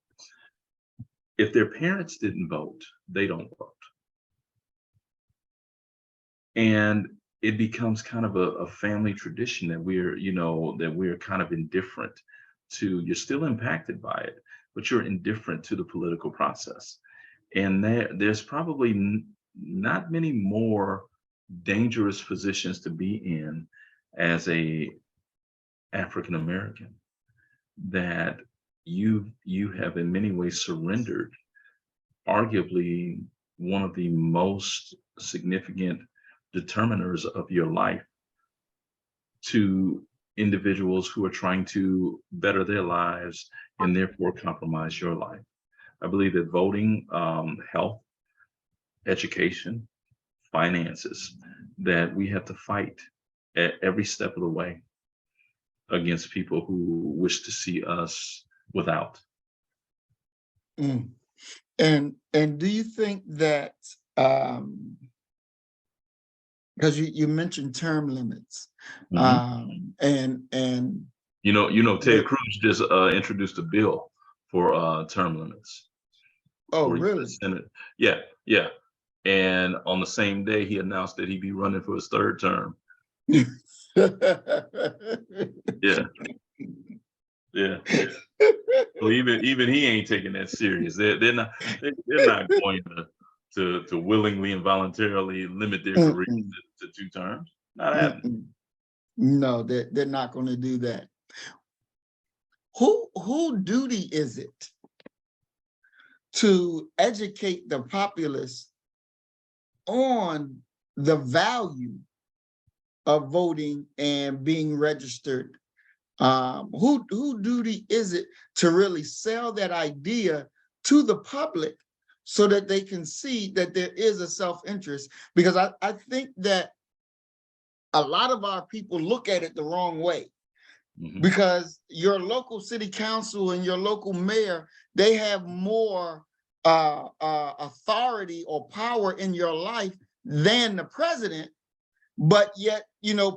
if their parents didn't vote, they don't vote. And it becomes kind of a family tradition that we're kind of indifferent to. You're still impacted by it, but you're indifferent to the political process. And there's probably not many more dangerous positions to be in as a African American, that you have in many ways surrendered arguably one of the most significant determiners of your life to individuals who are trying to better their lives and therefore compromise your life. I believe that voting, health, education, finances, that we have to fight at every step of the way against people who wish to see us without. And do you think that, because you mentioned term limits, and Ted Cruz just introduced a bill for term limits. Oh, really? Senate. Yeah. And on the same day, he announced that he'd be running for his third term. Yeah. Yeah. So even he ain't taking that serious. They're not going to willingly and voluntarily limit their career to 2 terms. Not happening. No, they're not going to do that. Who duty is it to educate the populace on the value of voting and being registered? Who duty is it to really sell that idea to the public so that they can see that there is a self-interest? Because I think that a lot of our people look at it the wrong way. Mhm. Because your local city council and your local mayor, they have more authority or power in your life than the president. But yet,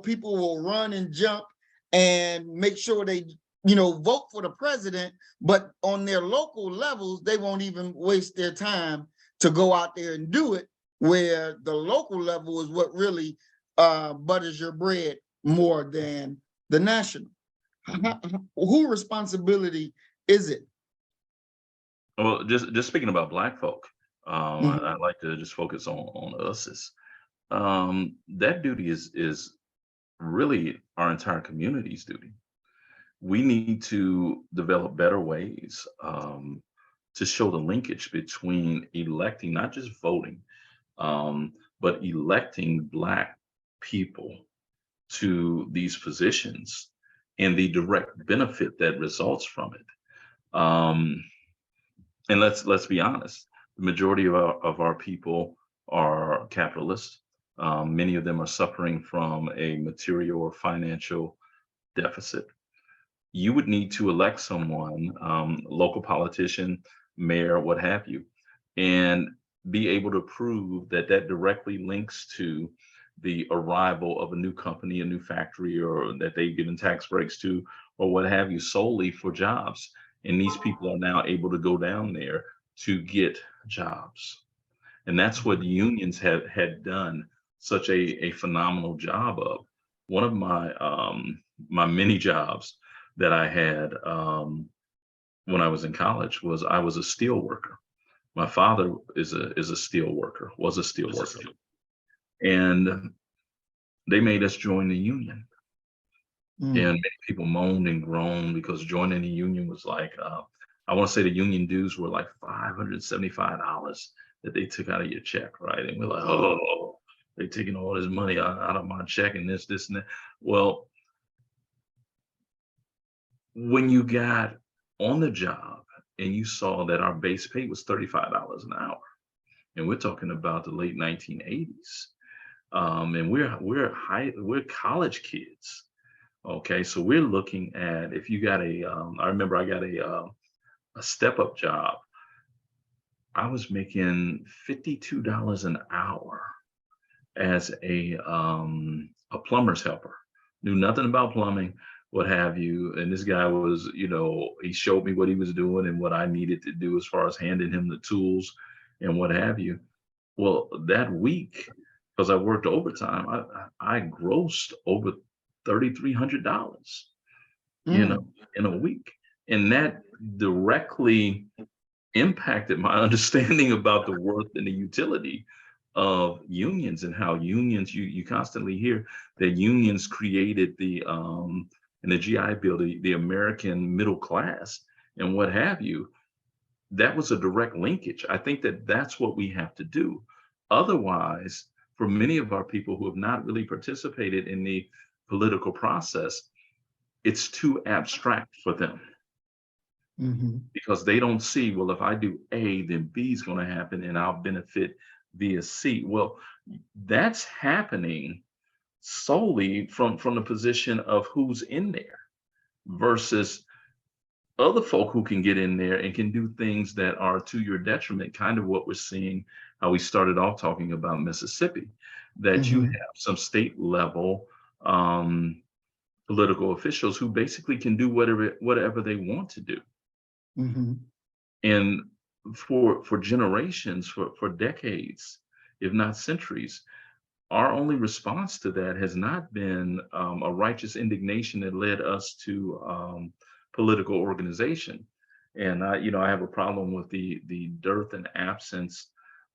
people will run and jump and make sure they, vote for the president. But on their local levels, they won't even waste their time to go out there and do it, where the local level is what really butters your bread more than the national. Who responsibility is it? Well, just speaking about Black folk, I'd like to just focus on us. That duty is really our entire community's duty. We need to develop better ways to show the linkage between electing, not just voting, but electing Black people to these positions and the direct benefit that results from it. And let's be honest, the majority of our people are capitalists. Many of them are suffering from a material or financial deficit. You would need to elect someone, local politician, mayor, what have you, and be able to prove that directly links to the arrival of a new company, a new factory, or that they've given tax breaks to, or what have you, solely for jobs. And these people are now able to go down there to get jobs. And that's what unions had done such a phenomenal job of. One of my many jobs that I had when I was in college was I was a steel worker. My father is a steel worker, was a steel worker. And they made us join the union. And many people moaned and groaned because joining the union was like, I want to say the union dues were like $575 that they took out of your check, right? And we're like, oh, they're taking all this money out of my check and this, and that. Well, when you got on the job and you saw that our base pay was $35 an hour, and we're talking about the late 1980s, and we're college kids. Okay, so we're looking at, if you got I remember I got a step-up job. I was making $52 an hour as a plumber's helper. Knew nothing about plumbing, what have you. And this guy was, he showed me what he was doing and what I needed to do as far as handing him the tools and what have you. Well, that week, because I worked overtime, I grossed over $3,300, in a week. And that directly impacted my understanding about the worth and the utility of unions, and how unions, you constantly hear that unions created the in the GI Bill, the American middle class and what have you. That was a direct linkage. I think that's what we have to do. Otherwise, for many of our people who have not really participated in the political process, it's too abstract for them. Because they don't see, well, if I do A, then B is going to happen and I'll benefit via C. Well, that's happening solely from the position of who's in there versus other folk who can get in there and can do things that are to your detriment, kind of what we're seeing, how we started off talking about Mississippi, that you have some state level political officials who basically can do whatever they want to do. And for generations, for decades, if not centuries. Our only response to that has not been a righteous indignation that led us to political organization. And I have a problem with the dearth and absence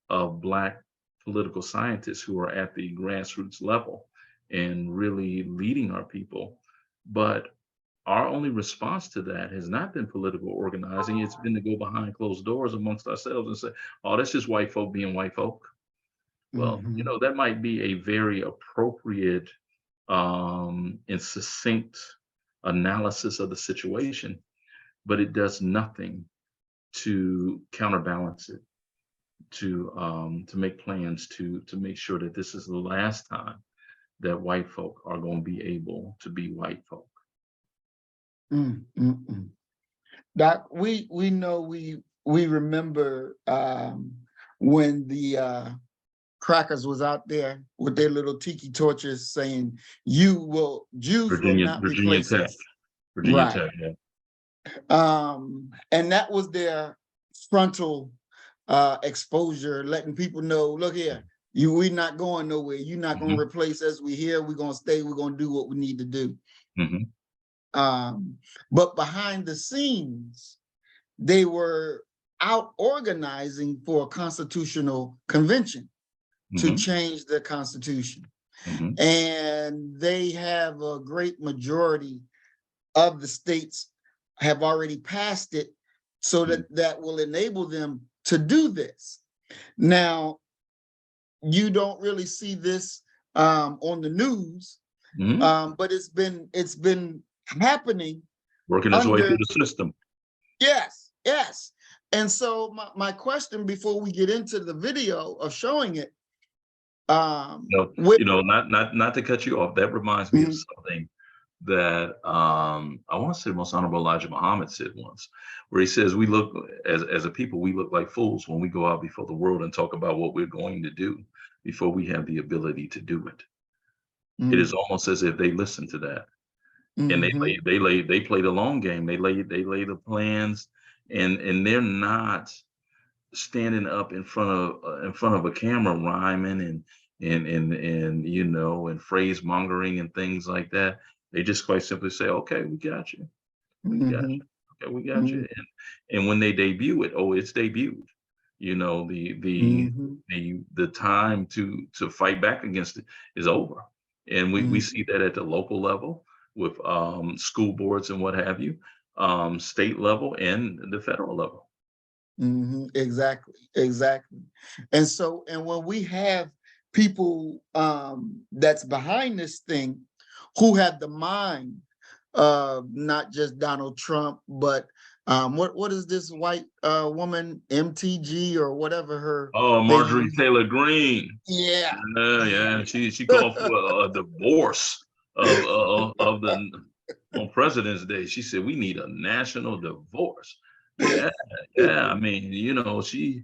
of Black political scientists who are at the grassroots level and really leading our people. But our only response to that has not been political organizing. It's been to go behind closed doors amongst ourselves and say, oh, that's just white folk being white folk. Well, Mhm. that might be a very appropriate and succinct analysis of the situation, but it does nothing to counterbalance it, to make plans to make sure that this is the last time that white folk are going to be able to be white folk. Mm, mm, mm. Doc, we know we remember when the crackers was out there with their little tiki torches saying, Jews will not Virginia replace Tech, us. Virginia Right. Tech, yeah. And that was their frontal exposure, letting people know, look here, we're not going nowhere. You're not going to replace us. We're here. We're going to stay. We're going to do what we need to do. But behind the scenes, they were out organizing for a constitutional convention to change the Constitution. And they have a great majority of the states have already passed it, so that will enable them to do this. Now, you don't really see this on the news, but it's been happening, working its way through the system. Yes. And so my question before we get into the video of showing it, not to cut you off, that reminds me of something that I want to say Most Honorable Elijah Muhammad said once, where he says, we look as a people, we look like fools when we go out before the world and talk about what we're going to do before we have the ability to do it. It is almost as if they listen to that. And they play the long game. They lay the plans, and they're not standing up in front of a camera rhyming and phrase mongering and things like that. They just quite simply say, okay, we got you. We got you. Okay, we got you. And when they debut it, it's debuted. The time to fight back against it is over. And we see that at the local level with school boards and what have you, state level and the federal level. Exactly. And when we have people that's behind this thing who have the mind of not just Donald Trump, but what is this white woman, MTG or whatever her? Oh, Marjorie Taylor Greene. Yeah. Yeah. She called for a divorce of the on President's Day. She said we need a national divorce. Yeah. I mean, she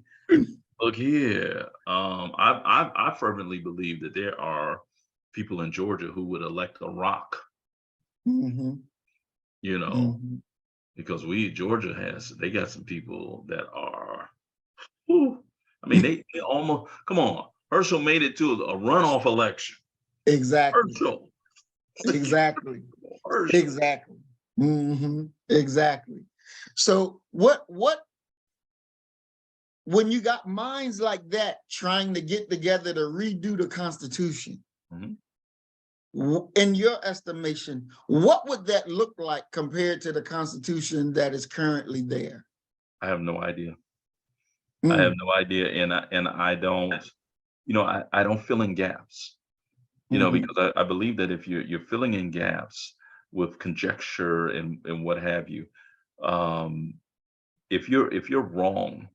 look here. I fervently believe that there are people in Georgia who would elect a rock. Because Georgia they got some people that are, I mean, they almost, come on, Herschel made it to a runoff election. Exactly. Herschel. Exactly. Herschel. Exactly. Exactly. So what when you got minds like that trying to get together to redo the Constitution, in your estimation, what would that look like compared to the Constitution that is currently there? I have no idea. I have no idea, and I don't, I don't fill in gaps, because I believe that if you're filling in gaps with conjecture and what have you, if you're wrong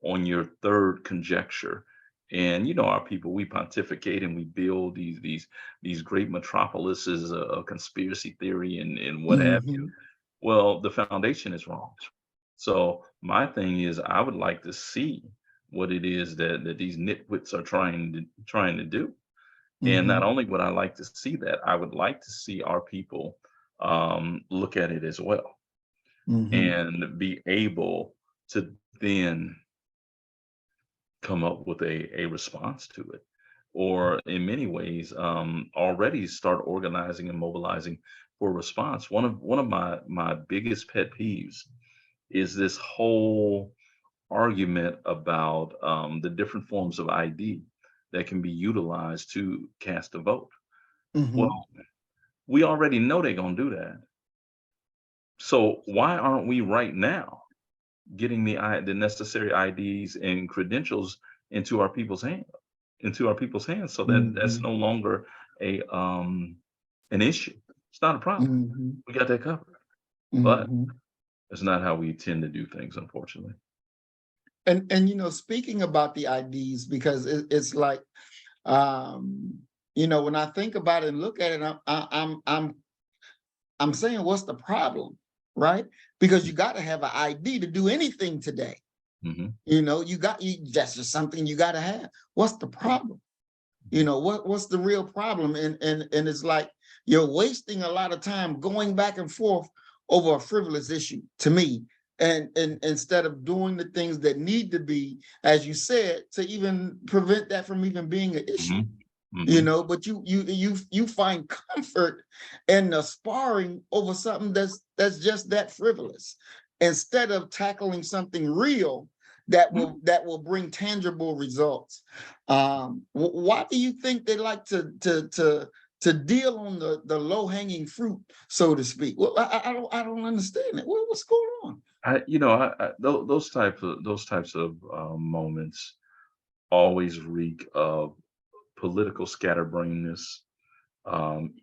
on your third conjecture, and our people, we pontificate and we build these great metropolises of conspiracy theory and what have you. Well, the foundation is wrong. So my thing is, I would like to see what it is that these nitwits are trying to do. And not only would I like to see that, I would like to see our people look at it as well and be able to then come up with a response to it, or in many ways already start organizing and mobilizing for a response. One of my biggest pet peeves is this whole argument about the different forms of ID that can be utilized to cast a vote. Mhm. Well, we already know they're going to do that. So why aren't we right now getting the necessary IDs and credentials into our people's hands so that that's Mhm. no longer a an issue. It's not a problem. Mhm. We got that covered. But Mhm. that's not how we tend to do things, unfortunately. And speaking about the IDs, because it's like, um, when I think about it and look at it, I'm saying, what's the problem, right? Because you got to have an ID to do anything today. Hmm. That's just something you got to have. What's the problem? What's the real problem? And it's like you're wasting a lot of time going back and forth over a frivolous issue to me. And instead of doing the things that need to be, as you said, to even prevent that from even being an issue. Hmm. Hmm. But you find comfort in the sparring over something that's just that frivolous, instead of tackling something real that will bring tangible results. Why do you think they like to deal on the low hanging fruit, so to speak? Well, I don't understand it. What's going on? Those types of moments always reek of political scatterbrainness, um,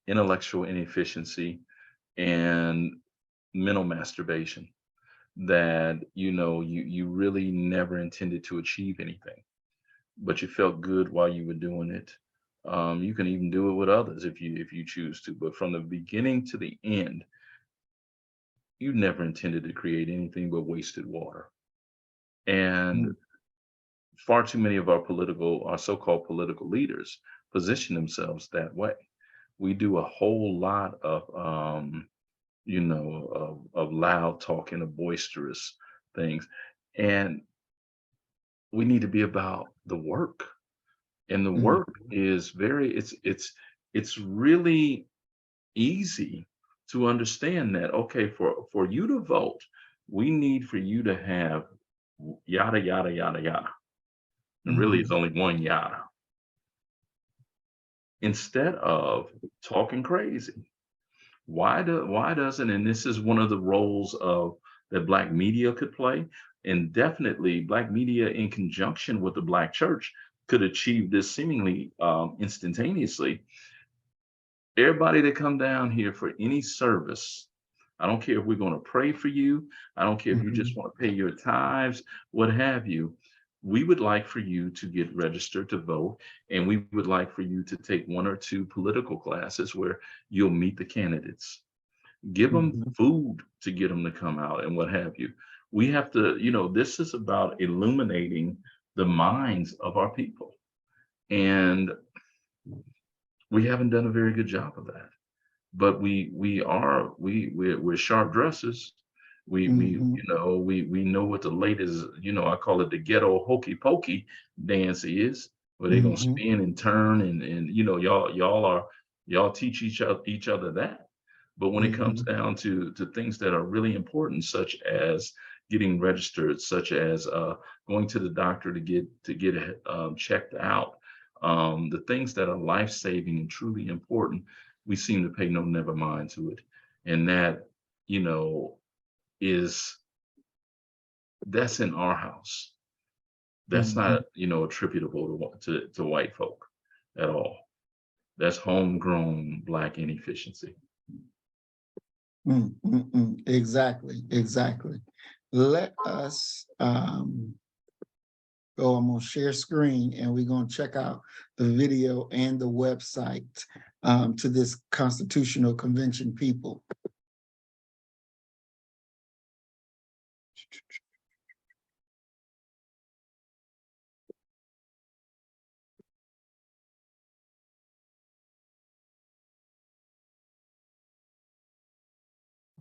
intellectual inefficiency, and mental masturbation that you really never intended to achieve anything, but you felt good while you were doing it. You can even do it with others if you choose to, but from the beginning to the end, you never intended to create anything but wasted water. And Mm. far too many of our so-called political leaders position themselves that way. We do a whole lot of of loud talking, of boisterous things, and we need to be about the work. And the Mm. work is it's really easy to understand that, okay, for you to vote, we need for you to have yada yada yada yada. And really it's Mhm. only one yada. Instead of talking crazy. Why doesn't, and this is one of the roles of that Black media could play, and definitely Black media in conjunction with the Black church could achieve this seemingly instantaneously. Everybody that come down here for any service, I don't care if we're going to pray for you, I don't care if you just Mhm. want to pay your tithes, what have you. We would like for you to get registered to vote, and we would like for you to take one or two political classes where you'll meet the candidates. Give them Mhm. food to get them to come out and what have you. We have to, this is about illuminating the minds of our people. And we haven't done a very good job of that. But we're sharp dressers. Mhm. We know what the latest, I call it the ghetto hokey pokey dance is, where they're gonna Mhm. spin and turn and y'all teach each other that. But when it comes Mhm. down to things that are really important, such as getting registered, such as going to the doctor to get checked out, the things that are life saving and truly important, we seem to pay no never mind to it. And that, you know, is that's in our house. That's Mhm. not, attributable to white folk at all. That's homegrown Black inefficiency. Exactly, exactly. Let us go. I'm gonna share screen and we're gonna check out the video and the website to this Constitutional Convention people.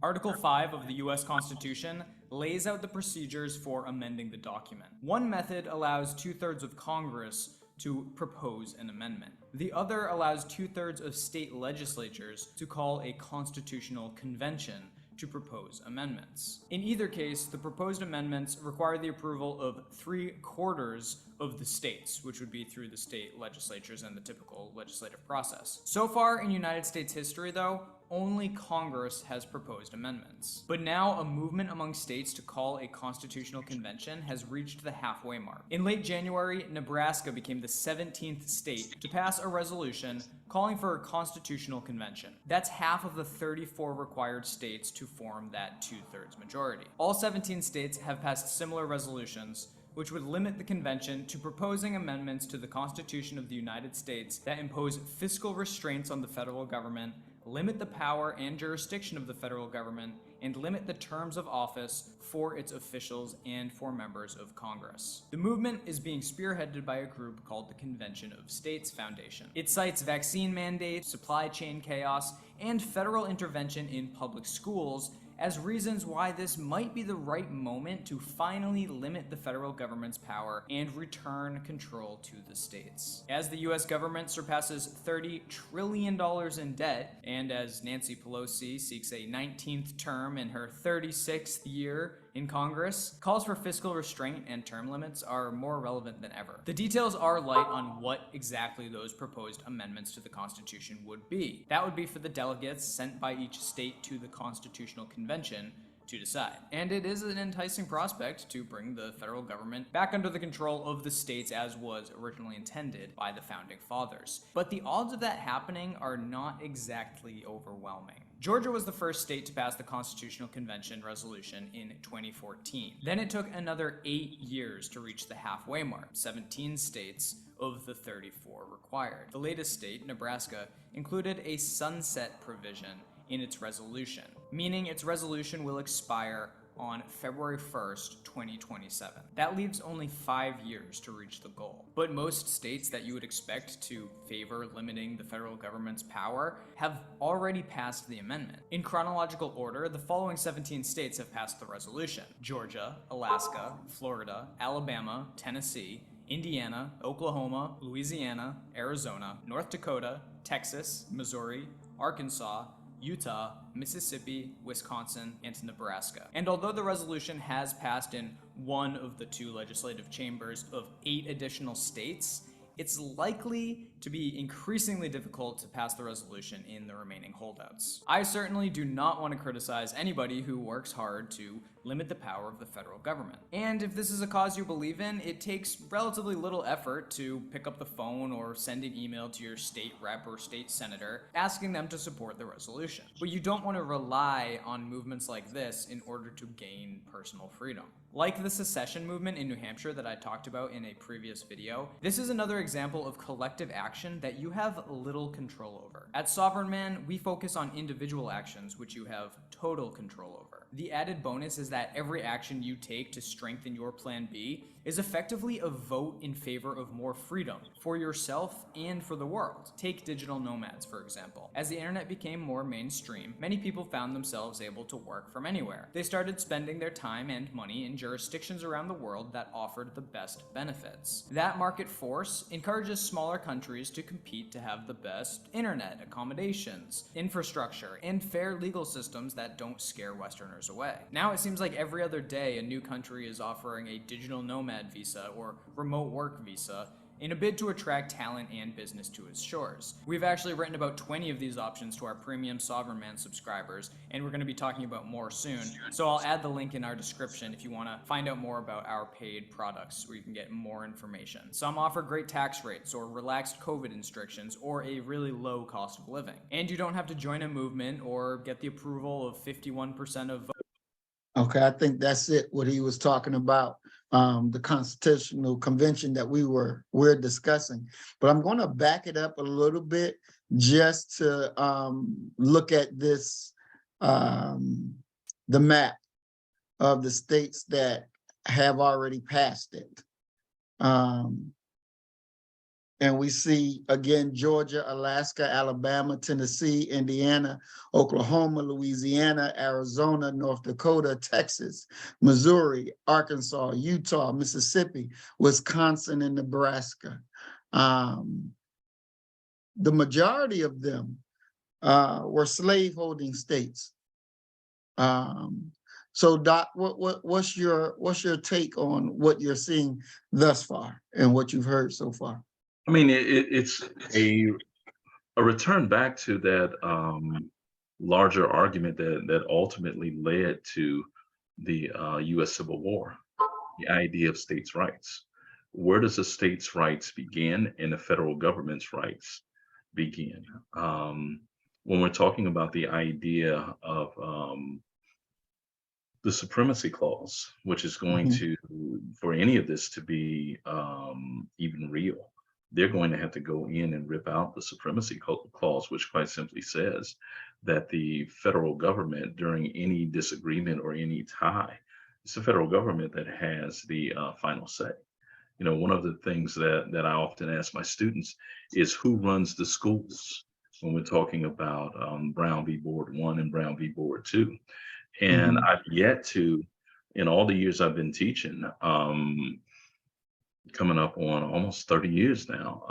Article 5 of the U.S. Constitution lays out the procedures for amending the document. One method allows 2/3 of Congress to propose an amendment. The other allows 2/3 of state legislatures to call a constitutional convention to propose amendments. In either case, the proposed amendments require the approval of 3/4 of the states, which would be through the state legislatures and the typical legislative process. So far in United States history, though, only Congress has proposed amendments. But now a movement among states to call a constitutional convention has reached the halfway mark. In late January, Nebraska became the 17th state to pass a resolution calling for a constitutional convention. That's half of the 34 required states to form that 2/3 majority. All 17 states have passed similar resolutions, which would limit the convention to proposing amendments to the Constitution of the United States that impose fiscal restraints on the federal government, limit the power and jurisdiction of the federal government, and limit the terms of office for its officials and for members of Congress. The movement is being spearheaded by a group called the Convention of States Foundation. It cites vaccine mandates, supply chain chaos, and federal intervention in public schools as reasons why this might be the right moment to finally limit the federal government's power and return control to the states. As the US government surpasses $30 trillion in debt, and as Nancy Pelosi seeks a 19th term in her 36th year in Congress, calls for fiscal restraint and term limits are more relevant than ever. The details are light on what exactly those proposed amendments to the Constitution would be. That would be for the delegates sent by each state to the Constitutional Convention to decide. And it is an enticing prospect to bring the federal government back under the control of the states as was originally intended by the founding fathers. But the odds of that happening are not exactly overwhelming. Georgia was the first state to pass the Constitutional Convention resolution in 2014. Then it took another 8 years to reach the halfway mark, 17 states of the 34 required. The latest state, Nebraska, included a sunset provision in its resolution, meaning its resolution will expire on February 1st, 2027. That leaves only 5 years to reach the goal. But most states that you would expect to favor limiting the federal government's power have already passed the amendment. In chronological order, the following 17 states have passed the resolution: Georgia, Alaska, Florida, Alabama, Tennessee, Indiana, Oklahoma, Louisiana, Arizona, North Dakota, Texas, Missouri, Arkansas, Utah, Mississippi, Wisconsin, and Nebraska. And although the resolution has passed in one of the 2 legislative chambers of 8 additional states, it's likely to be increasingly difficult to pass the resolution in the remaining holdouts. I certainly do not want to criticize anybody who works hard to limit the power of the federal government. And if this is a cause you believe in, it takes relatively little effort to pick up the phone or send an email to your state rep or state senator asking them to support the resolution. But you don't want to rely on movements like this in order to gain personal freedom. Like the secession movement in New Hampshire that I talked about in a previous video, this is another example of collective action that you have little control over. At Sovereign Man, we focus on individual actions which you have total control over. The added bonus is that every action you take to strengthen your Plan B is effectively a vote in favor of more freedom for yourself and for the world. Take digital nomads, for example. As the internet became more mainstream, many people found themselves able to work from anywhere. They started spending their time and money in jurisdictions around the world that offered the best benefits. That market force encourages smaller countries to compete to have the best internet, accommodations, infrastructure, and fair legal systems that don't scare Westerners away. Now it seems like every other day a new country is offering a digital nomad visa or remote work visa in a bid to attract talent and business to its shores. We've actually written about 20 of these options to our premium Sovereign Man subscribers, and we're going to be talking about more soon. So I'll add the link in our description if you want to find out more about our paid products where you can get more information. Some offer great tax rates or relaxed COVID restrictions or a really low cost of living. And you don't have to join a movement or get the approval of 51% of votes. Okay, I think that's it, what he was talking about, the Constitutional Convention that we're discussing. But I'm going to back it up a little bit just to look at this, the map of the states that have already passed it. And And we see again, Georgia, Alaska, Alabama, Tennessee, Indiana, Oklahoma, Louisiana, Arizona, North Dakota, Texas, Missouri, Arkansas, Utah, Mississippi, Wisconsin, and Nebraska. The majority of them were slaveholding states. So Doc, what's your take on what you're seeing thus far and what you've heard so far? I mean, it's a return back to that larger argument that ultimately led to the U.S. Civil War, the idea of states' rights. Where does the states' rights begin and the federal government's rights begin? When we're talking about the idea of the supremacy clause, which is going to, for any of this to be even real, they're going to have to go in and rip out the supremacy clause, which quite simply says that the federal government, during any disagreement or any tie, it's the federal government that has the final say. You know, one of the things that I often ask my students is who runs the schools when we're talking about Brown v. Board 1 and Brown v. Board 2. And I've yet to, in all the years I've been teaching, coming up on almost 30 years now,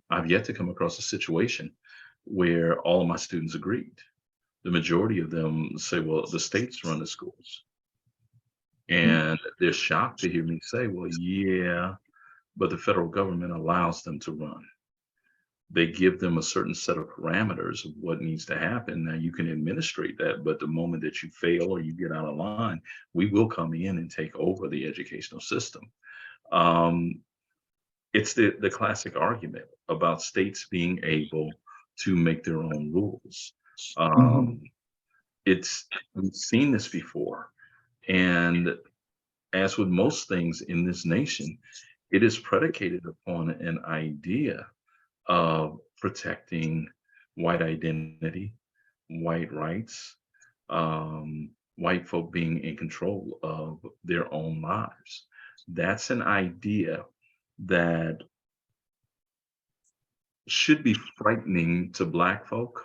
I've yet to come across a situation where all of my students agreed. The majority of them say, well, the states run the schools. And they're shocked to hear me say, well, yeah, but the federal government allows them to run. They give them a certain set of parameters of what needs to happen. Now you can administrate that, but the moment that you fail or you get out of line, we will come in and take over the educational system. It's the classic argument about states being able to make their own rules. We've seen this before. And as with most things in this nation, it is predicated upon an idea of protecting white identity, white rights, white folk being in control of their own lives. That's an idea that should be frightening to Black folk,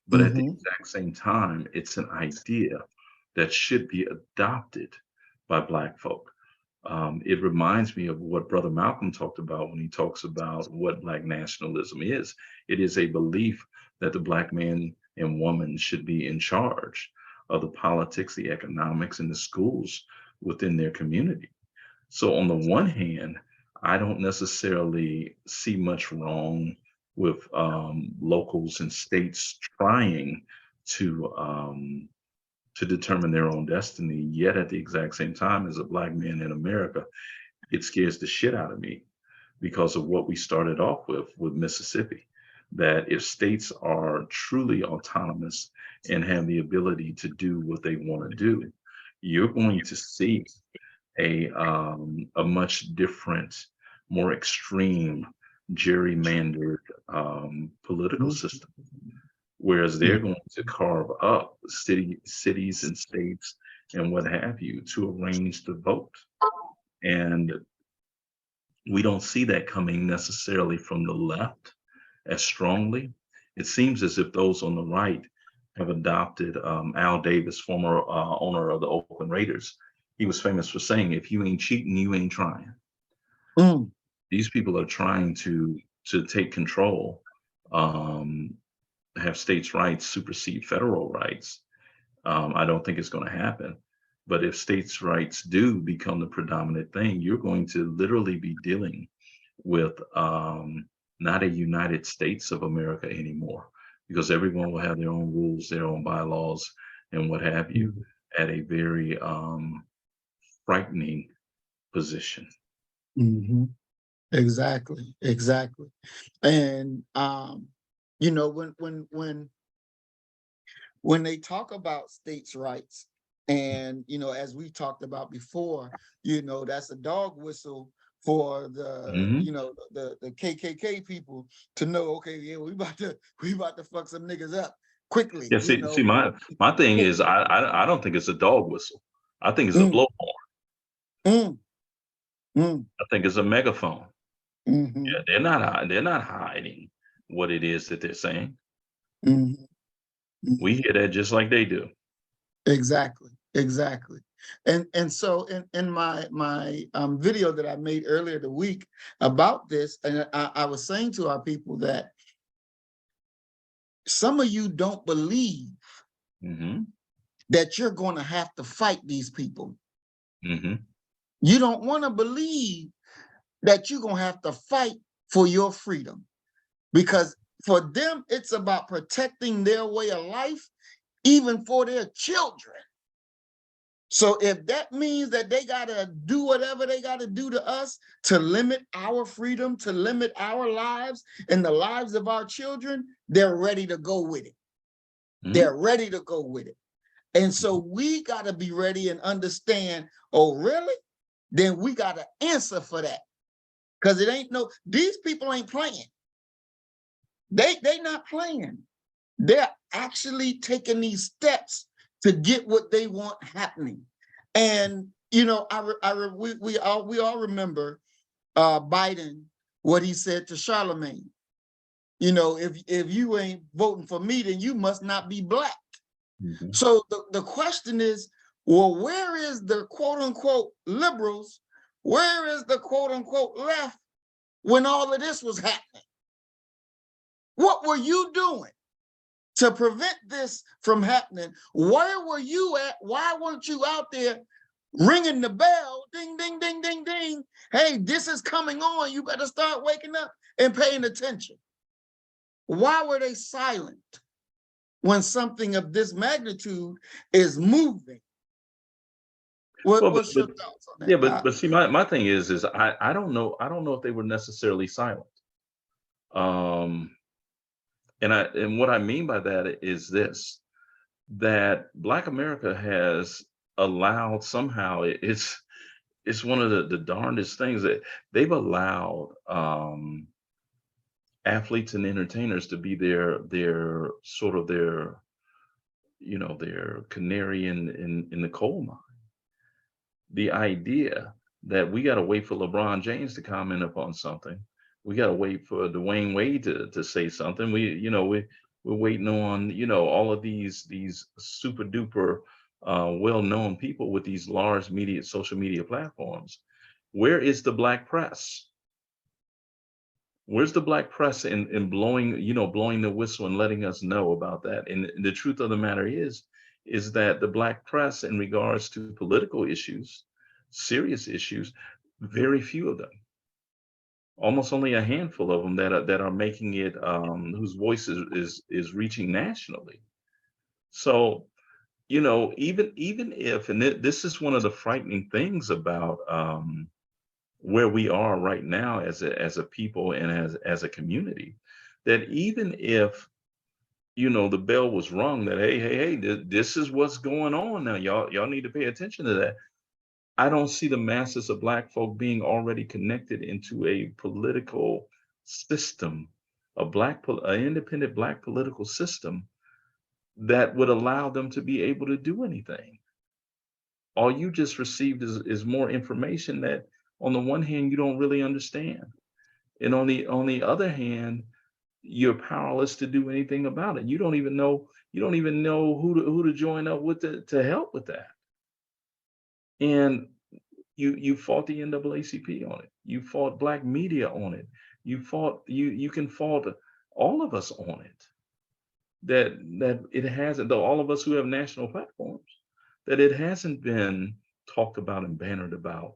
but at the exact same time, it's an idea that should be adopted by Black folk. It reminds me of what Brother Malcolm talked about when he talks about what Black nationalism is. It is a belief that the Black man and woman should be in charge of the politics, the economics, and the schools within their community. So on the one hand, I don't necessarily see much wrong with locals and states trying to determine their own destiny. Yet at the exact same time, as a Black man in America, it scares the shit out of me because of what we started off with Mississippi, that if states are truly autonomous and have the ability to do what they want to do, you're going to see a much different, more extreme, gerrymandered political system. Whereas they're going to carve up cities and states and what have you to arrange the vote. And we don't see that coming necessarily from the left as strongly. It seems as if those on the right have adopted Al Davis, former owner of the Oakland Raiders. He was famous for saying, if you ain't cheating, you ain't trying. These people are trying to take control, have states' rights supersede federal rights. I don't think it's going to happen. But if states' rights do become the predominant thing, you're going to literally be dealing with not a United States of America anymore, because everyone will have their own rules, their own bylaws, and what have you, at a very frightening position. Exactly. And you know, when they talk about states' rights, and you know, as we talked about before, you know, that's a dog whistle for the you know, the KKK people to know, okay, yeah, we about to fuck some niggas up quickly. Yeah, see, my thing is, I don't think it's a dog whistle. I think it's a blowhorn. I think it's a megaphone. Mhm, Yeah, they're not hiding what it is that they're saying. mhm, We mhm. hear that just like they do. Exactly, exactly. And so in my video that I made earlier the week about this, and I was saying to our people that some of you don't believe Hmm. that you're going to have to fight these people. Hmm. You don't want to believe that you're going to have to fight for your freedom, because for them, it's about protecting their way of life, even for their children. So if that means that they got to do whatever they got to do to us to limit our freedom, to limit our lives and the lives of our children, they're ready to go with it. They're ready to go with it. And so we got to be ready and understand, oh, really? Then we got to answer for that. Because it ain't these people ain't playing. They not playing. They're actually taking these steps to get what they want happening. And we all remember Biden, what he said to Charlemagne. If you ain't voting for me, then you must not be black. Hmm. So the question is, well, where is the quote unquote liberals? Where is the quote unquote left when all of this was happening? What were you doing to prevent this from happening? Where were you at? Why weren't you out there ringing the bell? Ding, ding, ding, ding, ding. Hey, this is coming on. You better start waking up and paying attention. Why were they silent when something of this magnitude is moving? What's your thoughts on yeah, that? but see, my thing is I don't know if they were necessarily silent. Um, and what I mean by that is this, that Black America has allowed somehow it's one of the darndest things that they've allowed athletes and entertainers to be their sort of their their canary in the coal mine. The idea that we got to wait for LeBron James to comment upon something, we got to wait for Dwayne Wade to say something. We're waiting on all of these super duper well-known people with these large social media platforms. Where is the black press? Where's the black press in blowing the whistle and letting us know about that? And the truth of the matter is that the black press, in regards to political issues, serious issues, very few of them, almost only a handful of them that are making it, whose voice is reaching nationally. So, even if, and this is one of the frightening things about where we are right now as a people and as a community, that even if the bell was rung that hey, this is what's going on now, y'all need to pay attention to that. I don't see the masses of black folk being already connected into a political system, an independent black political system that would allow them to be able to do anything. All you just received is more information that, on the one hand, you don't really understand, and on the other hand, you're powerless to do anything about it. You don't even know who to join up with to help with that. And you fought the NAACP on it. You fought black media on it. You can fault all of us on it. That it hasn't, though, all of us who have national platforms, that it hasn't been talked about and bannered about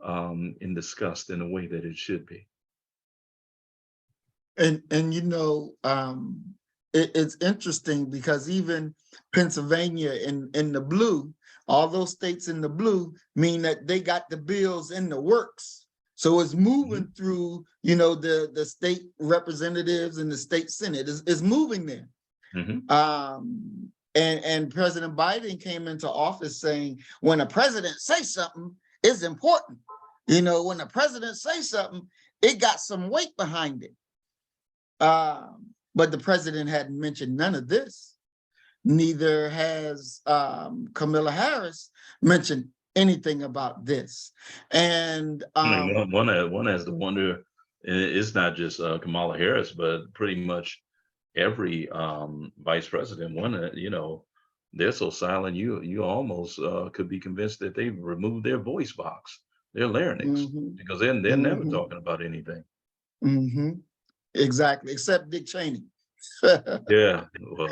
and discussed in a way that it should be. And it's interesting because even Pennsylvania in the blue, all those states in the blue mean that they got the bills in the works. So it's moving through, the state representatives and the state Senate is moving there. And President Biden came into office saying, when a president says something, it's important. When the president says something, it got some weight behind it. But the president hadn't mentioned none of this. Neither has Kamala Harris mentioned anything about this. And One has to wonder And it's not just Kamala Harris, but pretty much every vice president. They're so silent. You almost could be convinced that they've removed their voice box, their larynx, Mhm. because they're never Mhm. talking about anything. Mhm. Exactly, except Dick Cheney. Yeah, well,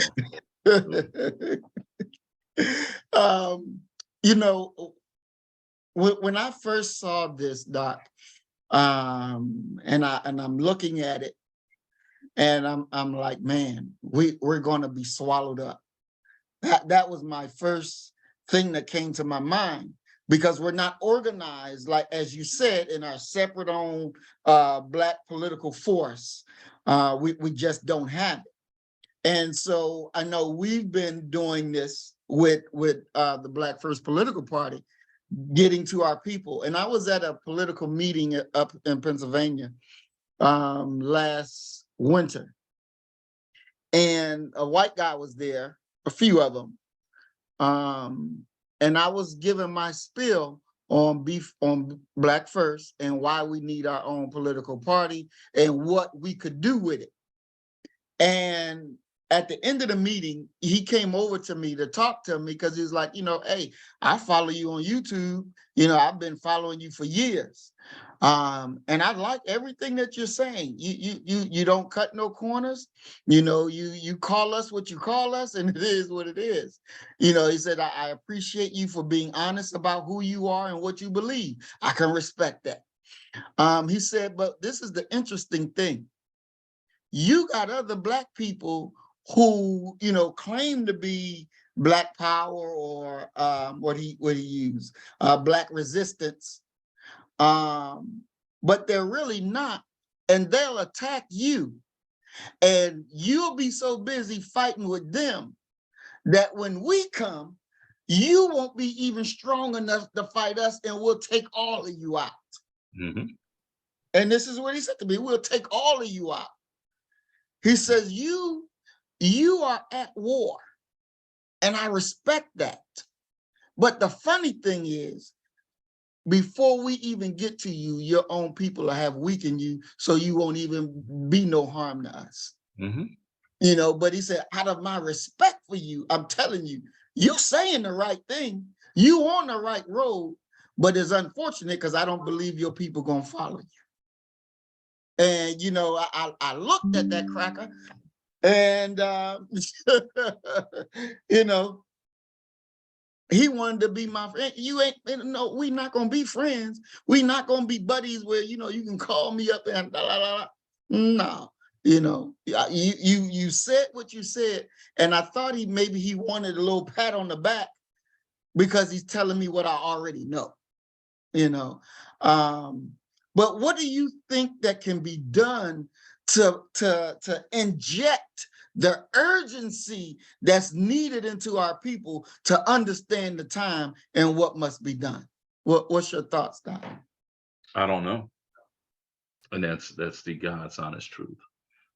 Um, you know, when I first saw this, Doc, and I'm looking at it, and I'm like, man, we're going to be swallowed up. That was my first thing that came to my mind, because we're not organized, like as you said, in our separate own Black political force. We just don't have it. And so I know we've been doing this with the Black First Political Party, getting to our people. And I was at a political meeting up in Pennsylvania last winter, and a white guy was there, a few of them, and I was giving my spiel on Black First and why we need our own political party and what we could do with it. And at the end of the meeting, he came over to me to talk to me, because he's like, hey, I follow you on YouTube. I've been following you for years. And I like everything that you're saying. You don't cut no corners. You call us what you call us, and it is what it is. He said, I appreciate you for being honest about who you are and what you believe. I can respect that. He said, but this is the interesting thing. You got other Black people who, claim to be Black power, or what he used, Black resistance, but they're really not, and they'll attack you, and you'll be so busy fighting with them that when we come, you won't be even strong enough to fight us, and we'll take all of you out. mm-hmm. And this is what he said to me: we'll take all of you out. He says, you are at war, and I respect that. But the funny thing is, before we even get to you, your own people will have weakened you, so you won't even be no harm to us. Mm-hmm. But he said, out of my respect for you, I'm telling you, you saying the right thing, you on the right road, but it's unfortunate because I don't believe your people gonna follow you. And I looked at that cracker, and he wanted to be my friend. You ain't, no, we not gonna be friends. We not gonna be buddies where you can call me up and blah, blah, blah. No, you said what you said, and I thought maybe he wanted a little pat on the back because he's telling me what I already know. But what do you think that can be done to inject the urgency that's needed into our people to understand the time and what must be done? What's your thoughts, Doc? I don't know, and that's the God's honest truth.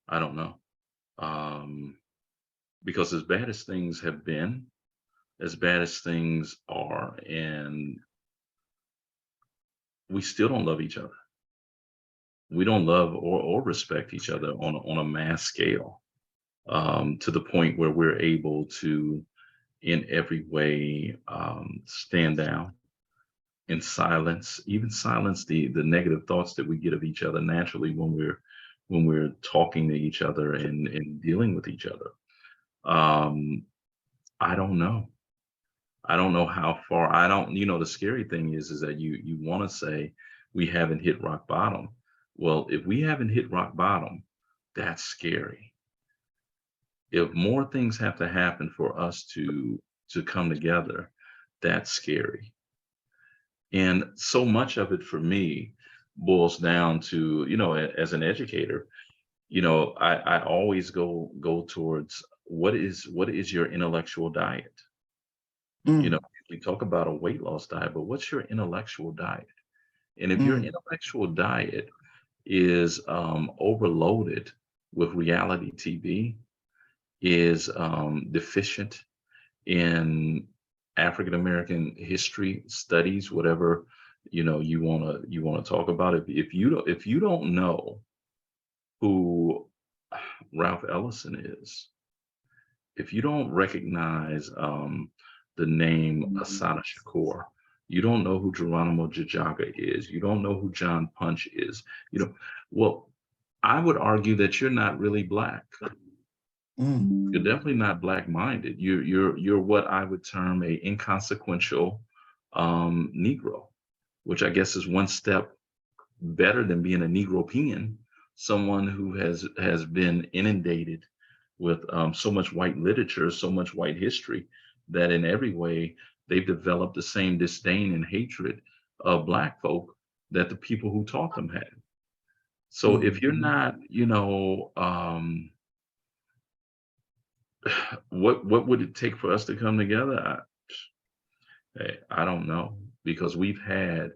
I don't know, because as bad as things have been, as bad as things are, and we still don't love each other. We don't love or respect each other on a mass scale, to the point where we're able to, in every way, stand down in silence, even silence the negative thoughts that we get of each other naturally when we're talking to each other and dealing with each other. I don't know. I don't know how far. I don't. The scary thing is that you want to say we haven't hit rock bottom. Well, if we haven't hit rock bottom, that's scary. If more things have to happen for us to come together, that's scary. And so much of it for me boils down to, as an educator, I always go towards what is your intellectual diet? We talk about a weight loss diet, but what's your intellectual diet? And if your intellectual diet is overloaded with reality TV, is deficient in African American history studies, whatever you want to talk about it. If you don't know who Ralph Ellison is, if you don't recognize the name Asada Shakur, you don't know who Geronimo Jajaga is, you don't know who John Punch is, well, I would argue that you're not really Black. You're definitely not Black-minded. You're what I would term a inconsequential Negro, which I guess is one step better than being a Negropean, someone who has been inundated with so much white literature, so much white history, that in every way they've developed the same disdain and hatred of Black folk that the people who taught them had. So if you're not, what would it take for us to come together? I don't know, because we've had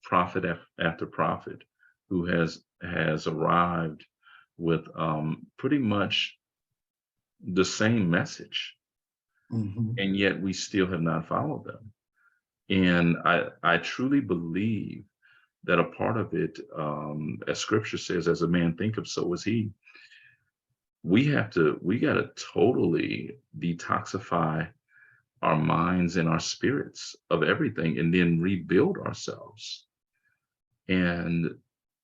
prophet after prophet who has arrived with pretty much the same message, and yet we still have not followed them. And I truly believe that a part of it, as scripture says, as a man thinketh, so is he. We got to totally detoxify our minds and our spirits of everything, and then rebuild ourselves and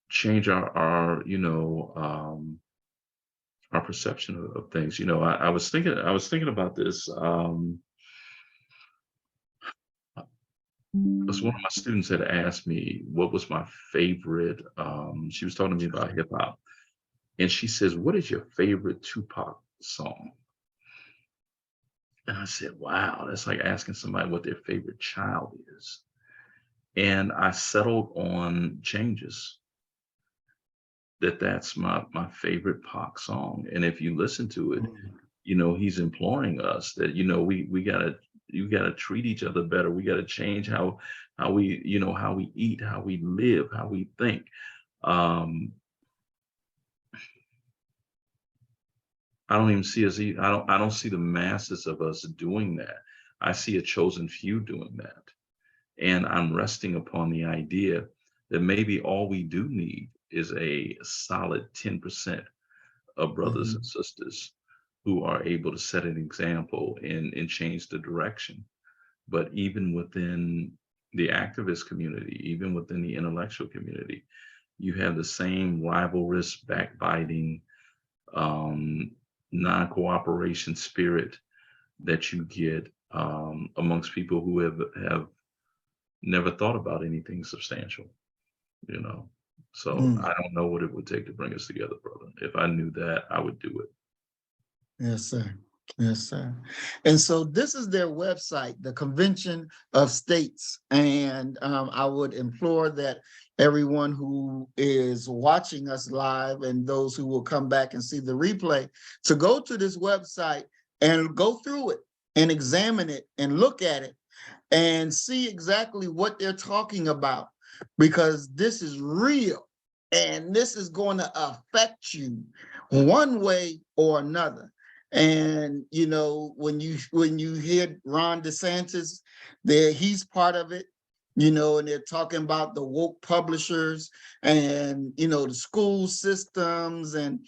change our perception of things. I was thinking about this. Because one of my students had asked me what was my favorite. She was talking to me about hip hop, and she says, "What is your favorite Tupac song?" And I said, "Wow, that's like asking somebody what their favorite child is." And I settled on Changes. That's my favorite Pac song. And if you listen to it, he's imploring us that you gotta treat each other better. We gotta change how we eat, how we live, how we think. I don't even see us. I don't see the masses of us doing that. I see a chosen few doing that, and I'm resting upon the idea that maybe all we do need is a solid 10% of brothers and sisters who are able to set an example and change the direction. But even within the activist community, even within the intellectual community, you have the same rivalrous, backbiting, non-cooperation spirit that you get amongst people who have never thought about anything substantial, So I don't know what it would take to bring us together, brother. If I knew that, I would do it. Yes, sir. Yes, sir. And so this is their website, the Convention of States. And I would implore that everyone who is watching us live and those who will come back and see the replay to go to this website and go through it and examine it and look at it and see exactly what they're talking about, because this is real and this is going to affect you one way or another. And when you hear Ron DeSantis, he's part of it, and they're talking about the woke publishers and the school systems, and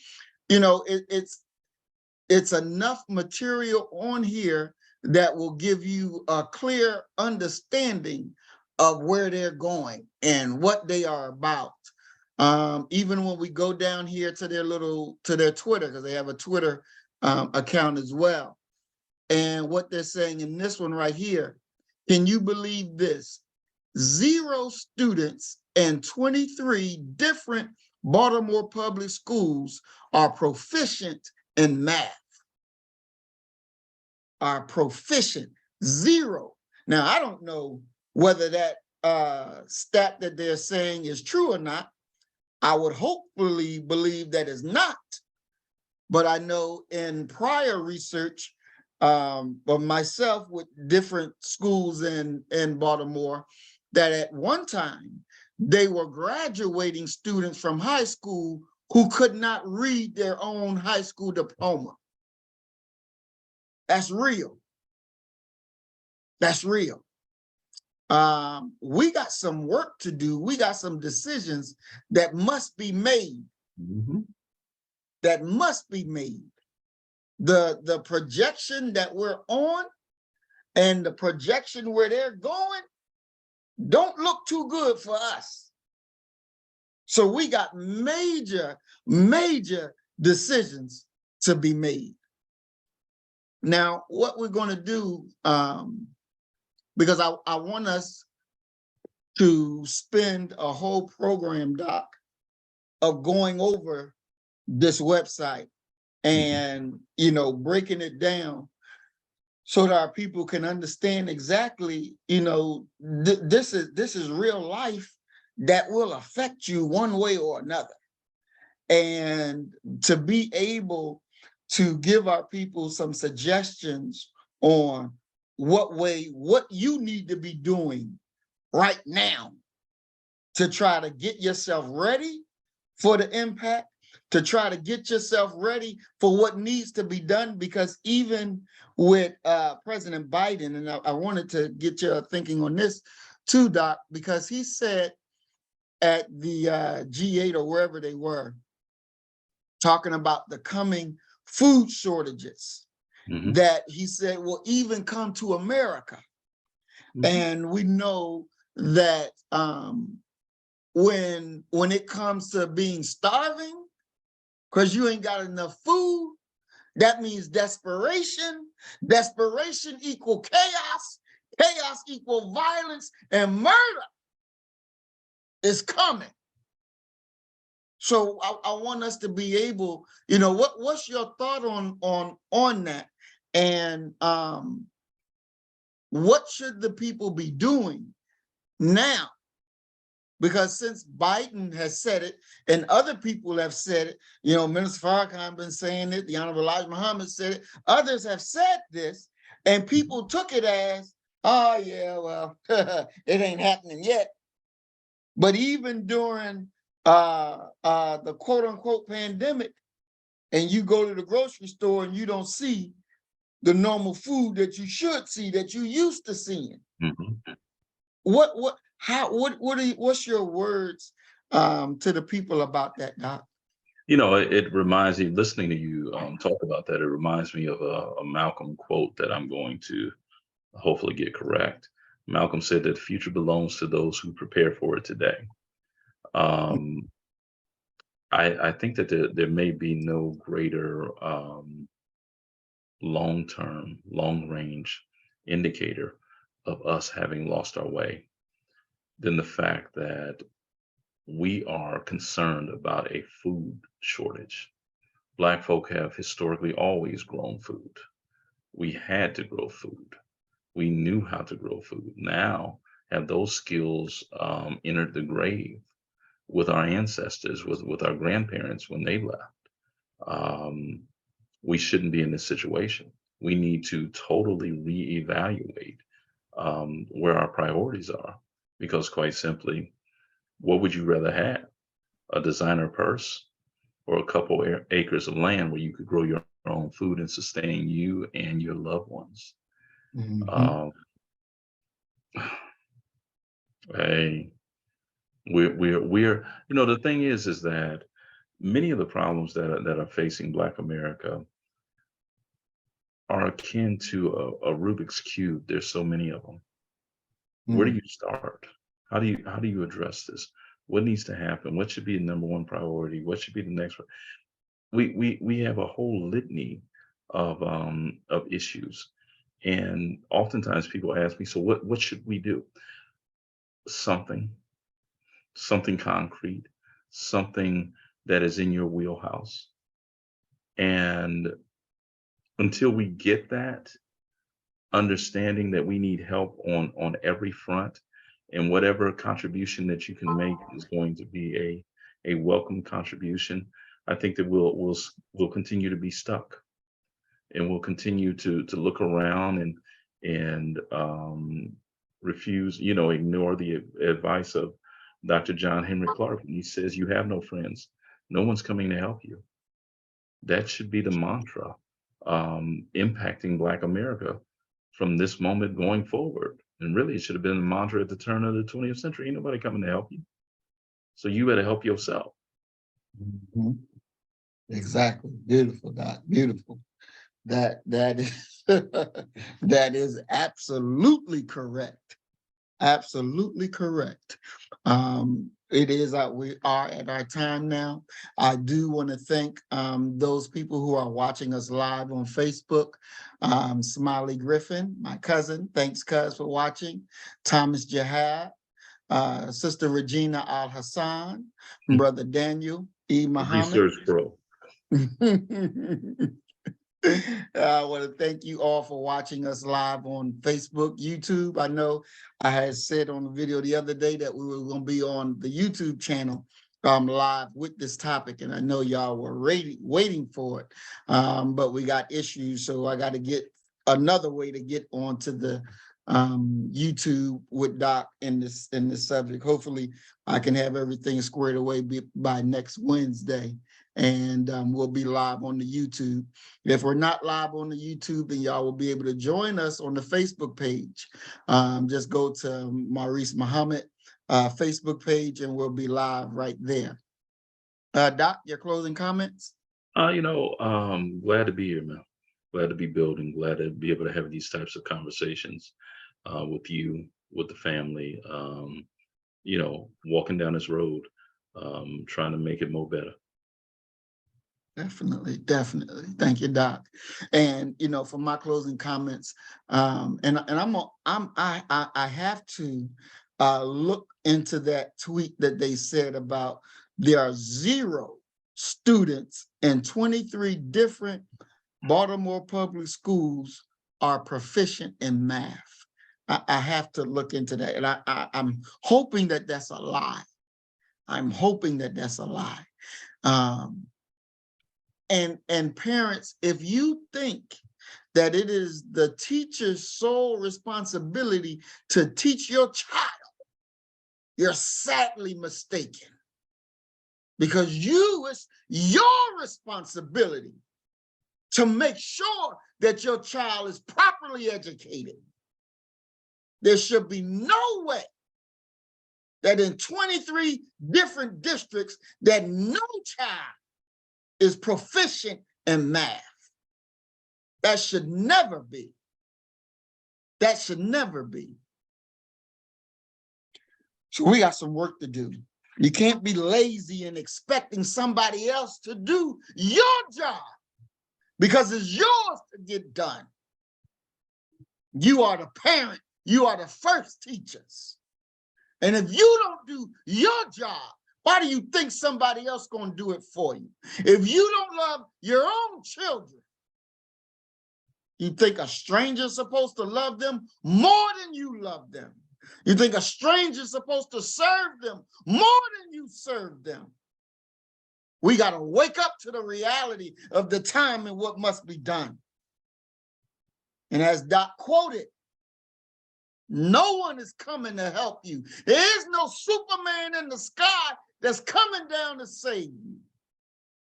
it's enough material on here that will give you a clear understanding of where they're going and what they are about. Even when we go down here to their Twitter, because they have a Twitter account as well. And what they're saying in this one right here, can you believe this? 0 students in 23 different Baltimore public schools are proficient in math. Are proficient, 0. Now, I don't know whether that stat that they're saying is true or not. I would hopefully believe that is not. But I know in prior research of myself with different schools in Baltimore, that at one time they were graduating students from high school who could not read their own high school diploma. That's real. That's real. we got some work to do. We got some decisions that must be made. That must be made. The projection that we're on and the projection where they're going don't look too good for us. So we got major decisions to be made. Now, what we're going to do, because I want us to spend a whole program, Doc, of going over this website and, you know, breaking it down so that our people can understand exactly, you know, this is real life that will affect you one way or another. And to be able to give our people some suggestions on what you need to be doing right now to try to get yourself ready for the impact, to try to get yourself ready for what needs to be done. Because even with President Biden, and I wanted to get your thinking on this too, Doc, because he said at the G8 or wherever they were, talking about the coming food shortages that he said will even come to America. And we know that when it comes to being starving, because you ain't got enough food, that means desperation. Desperation equal chaos. Chaos equal violence, and murder is coming. So I want us to be able, you know, what's your thought on that? And what should the people be doing now? Because since Biden has said it and other people have said it, you know, Minister Farrakhan been saying it, the Honorable Elijah Muhammad said it, others have said this, and people took it as, oh yeah, well, it ain't happening yet. But even during the quote unquote pandemic, and you go to the grocery store and you don't see the normal food that you should see, that you used to seeing. What's your words to the people about that, Doc? You know, it reminds me, listening to you talk about that, it reminds me of a Malcolm quote that I'm going to hopefully get correct. Malcolm said that the future belongs to those who prepare for it today. I think that there may be no greater long-term, long-range indicator of us having lost our way than the fact that we are concerned about a food shortage. Black folk have historically always grown food. We had to grow food. We knew how to grow food. Now, have those skills entered the grave with our ancestors, with our grandparents when they left? We shouldn't be in this situation. We need to totally reevaluate where our priorities are, because quite simply, what would you rather have? A designer purse or a couple acres of land where you could grow your own food and sustain you and your loved ones? Hey, we're you know, the thing is that many of the problems that are facing Black America are akin to a Rubik's Cube. There's so many of them. Where do you start? How do you address this? What needs to happen? What should be the number one priority? What should be the next one? We have a whole litany of issues, and oftentimes people ask me, so what should we do? Something concrete, something that is in your wheelhouse. And until we get that understanding that we need help on every front, and whatever contribution that you can make is going to be a welcome contribution, I think that we'll continue to be stuck, and we'll continue to look around and refuse, you know, ignore the advice of Dr. John Henry Clark. He says, you have no friends. No one's coming to help you. That should be the mantra impacting Black America from this moment going forward. And really, it should have been the mantra at the turn of the 20th century. Ain't nobody coming to help you. So you better help yourself. Mhm. Exactly. Beautiful, Doc. Beautiful. That is that is absolutely correct. Absolutely correct. It is we are at our time now. I do want to thank those people who are watching us live on Facebook. Smiley Griffin, my cousin, thanks cuz for watching. Thomas Jihad, Sister Regina Al Hassan, Brother Daniel E. Muhammad. Research pro. I want to thank you all for watching us live on Facebook, YouTube. I know I had said on the video the other day that we were going to be on the YouTube channel live with this topic, and I know y'all were waiting for it, but we got issues, so I got to get another way to get onto the YouTube with Doc in this subject. Hopefully, I can have everything squared away by next Wednesday. And we'll be live on the YouTube. If we're not live on the YouTube, then y'all will be able to join us on the Facebook page. Just go to Maurice Muhammad Facebook page and we'll be live right there. Doc, your closing comments? Glad to be here, man. Glad to be building, glad to be able to have these types of conversations with you, with the family, walking down this road, trying to make it more better. Definitely. Thank you, Doc. And for my closing comments, I have to look into that tweet that they said about there are 0 students in 23 different Baltimore public schools are proficient in math. I have to look into that, and I'm hoping that that's a lie. And parents, if you think that it is the teacher's sole responsibility to teach your child, you're sadly mistaken. Because it's your responsibility to make sure that your child is properly educated. There should be no way that in 23 different districts that no child is proficient in math. That should never be. So we got some work to do. You can't be lazy and expecting somebody else to do your job because it's yours to get done. You are the parent. You are the first teachers. And if you don't do your job, why do you think somebody else gonna do it for you? If you don't love your own children, you think a stranger's supposed to love them more than you love them. You think a stranger's supposed to serve them more than you serve them. We gotta wake up to the reality of the time and what must be done. And as Doc quoted, no one is coming to help you. There is no Superman in the sky that's coming down to save you.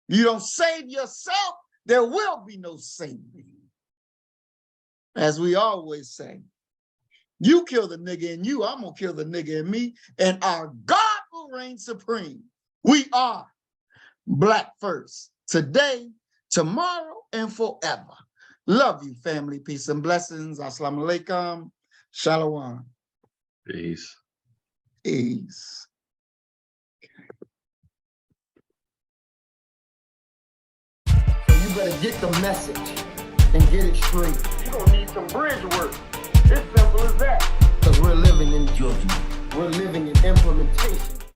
You don't save yourself, there will be no saving. As we always say, you kill the nigga in you, I'm gonna kill the nigga in me, and our God will reign supreme. We are Black first, today, tomorrow, and forever. Love you, family. Peace and blessings. Assalamu alaikum. Shalom. Peace. Peace. So you better get the message and get it straight. You're gonna need some bridge work. It's simple as that. Because we're living in judgment. We're living in implementation.